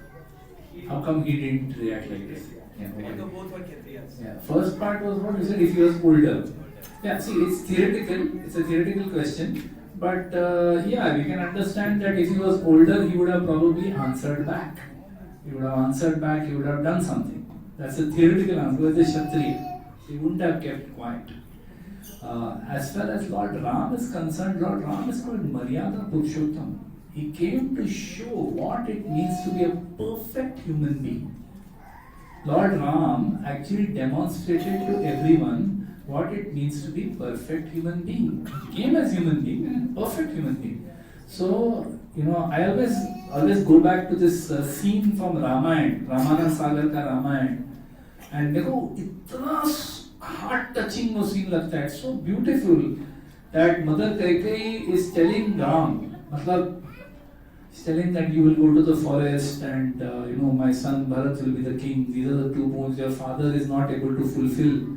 he, How come he didn't react like this? Yeah. although both were Kshatriyas. Yeah. First part was what you said, if he was older. Yeah, see, it's theoretical, it's a theoretical question. But yeah, we can understand that if he was older, he would have probably answered back. He would have answered back, he would have done something. That's a theoretical answer. He was a Kshatriya. He wouldn't have kept quiet. As far as Lord Ram is concerned, Lord Ram is called Maryada Purushottam. He came to show what it means to be a perfect human being. Lord Ram actually demonstrated to everyone what it means to be perfect human being. He came as human being and perfect human being. So, I always go back to this scene from Ramayana Sagar का Ramayan, and देखो इतना heart touching वो scene लगता है, so beautiful that Mother Kaikeyi is telling Ram, मतलब she's telling that you will go to the forest and my son Bharat will be the king. These are the 2 boons your father is not able to fulfill.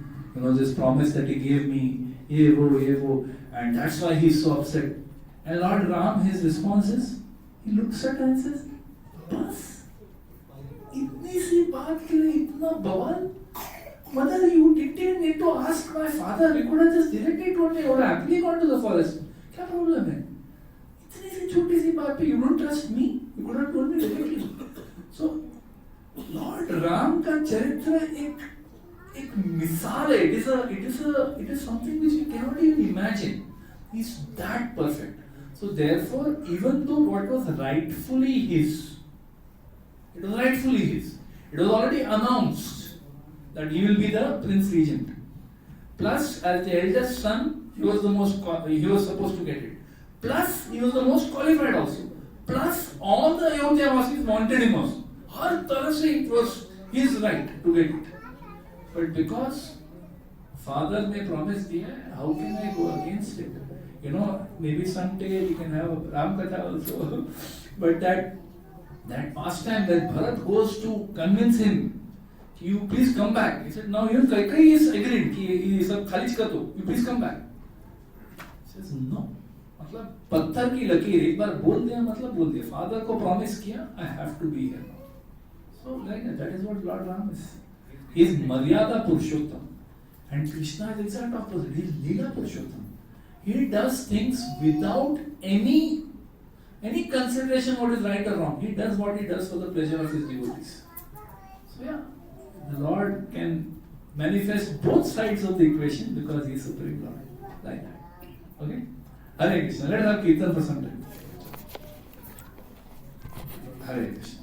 This promise that he gave me, ye wo, and that's why he's so upset. And Lord Ram, his response is, he looks at her and says, "Bas, itni si baat ke liye itna bawal? Mother, you didn't need to ask my father. You could have just directly told me, or happily gone to the forest. क्या problem है? इतनी सी छोटी सी बात पे you don't trust me? You could have told me directly." So, Lord Ram का चरित्र एक मिसाल है. It is something which we cannot even imagine. He's that perfect. So therefore, even though what was rightfully his, it was already announced that he will be the Prince Regent. Plus, as the eldest son, he was supposed to get it. Plus, he was the most qualified also. Plus, all the Ayodhya-vasis wanted him also. Har tarah se it was his right to get it. But because father may promise diya, how can I go against it? Maybe someday we can have a Ram Katha also. But that pastime that Bharat goes to convince him, you please come back. He said, now even Kaikeyi is agreed, he sab khalij kar do, you please come back. He says, no. मतलब पत्थर की लकीर एक बार बोल दिया मतलब बोल दिया. Father को promise किया, I have to be here. So like that is what Lord Ram is. He is Maryada Purushottam. And Krishna is exact opposite. He is Leela Purushottam. He does things without any consideration what is right or wrong. He does what he does for the pleasure of his devotees. So yeah, the Lord can manifest both sides of the equation because he is Supreme Lord. Like that. Okay? Hare Krishna. Let us have Kirtan for some time. Hare Krishna.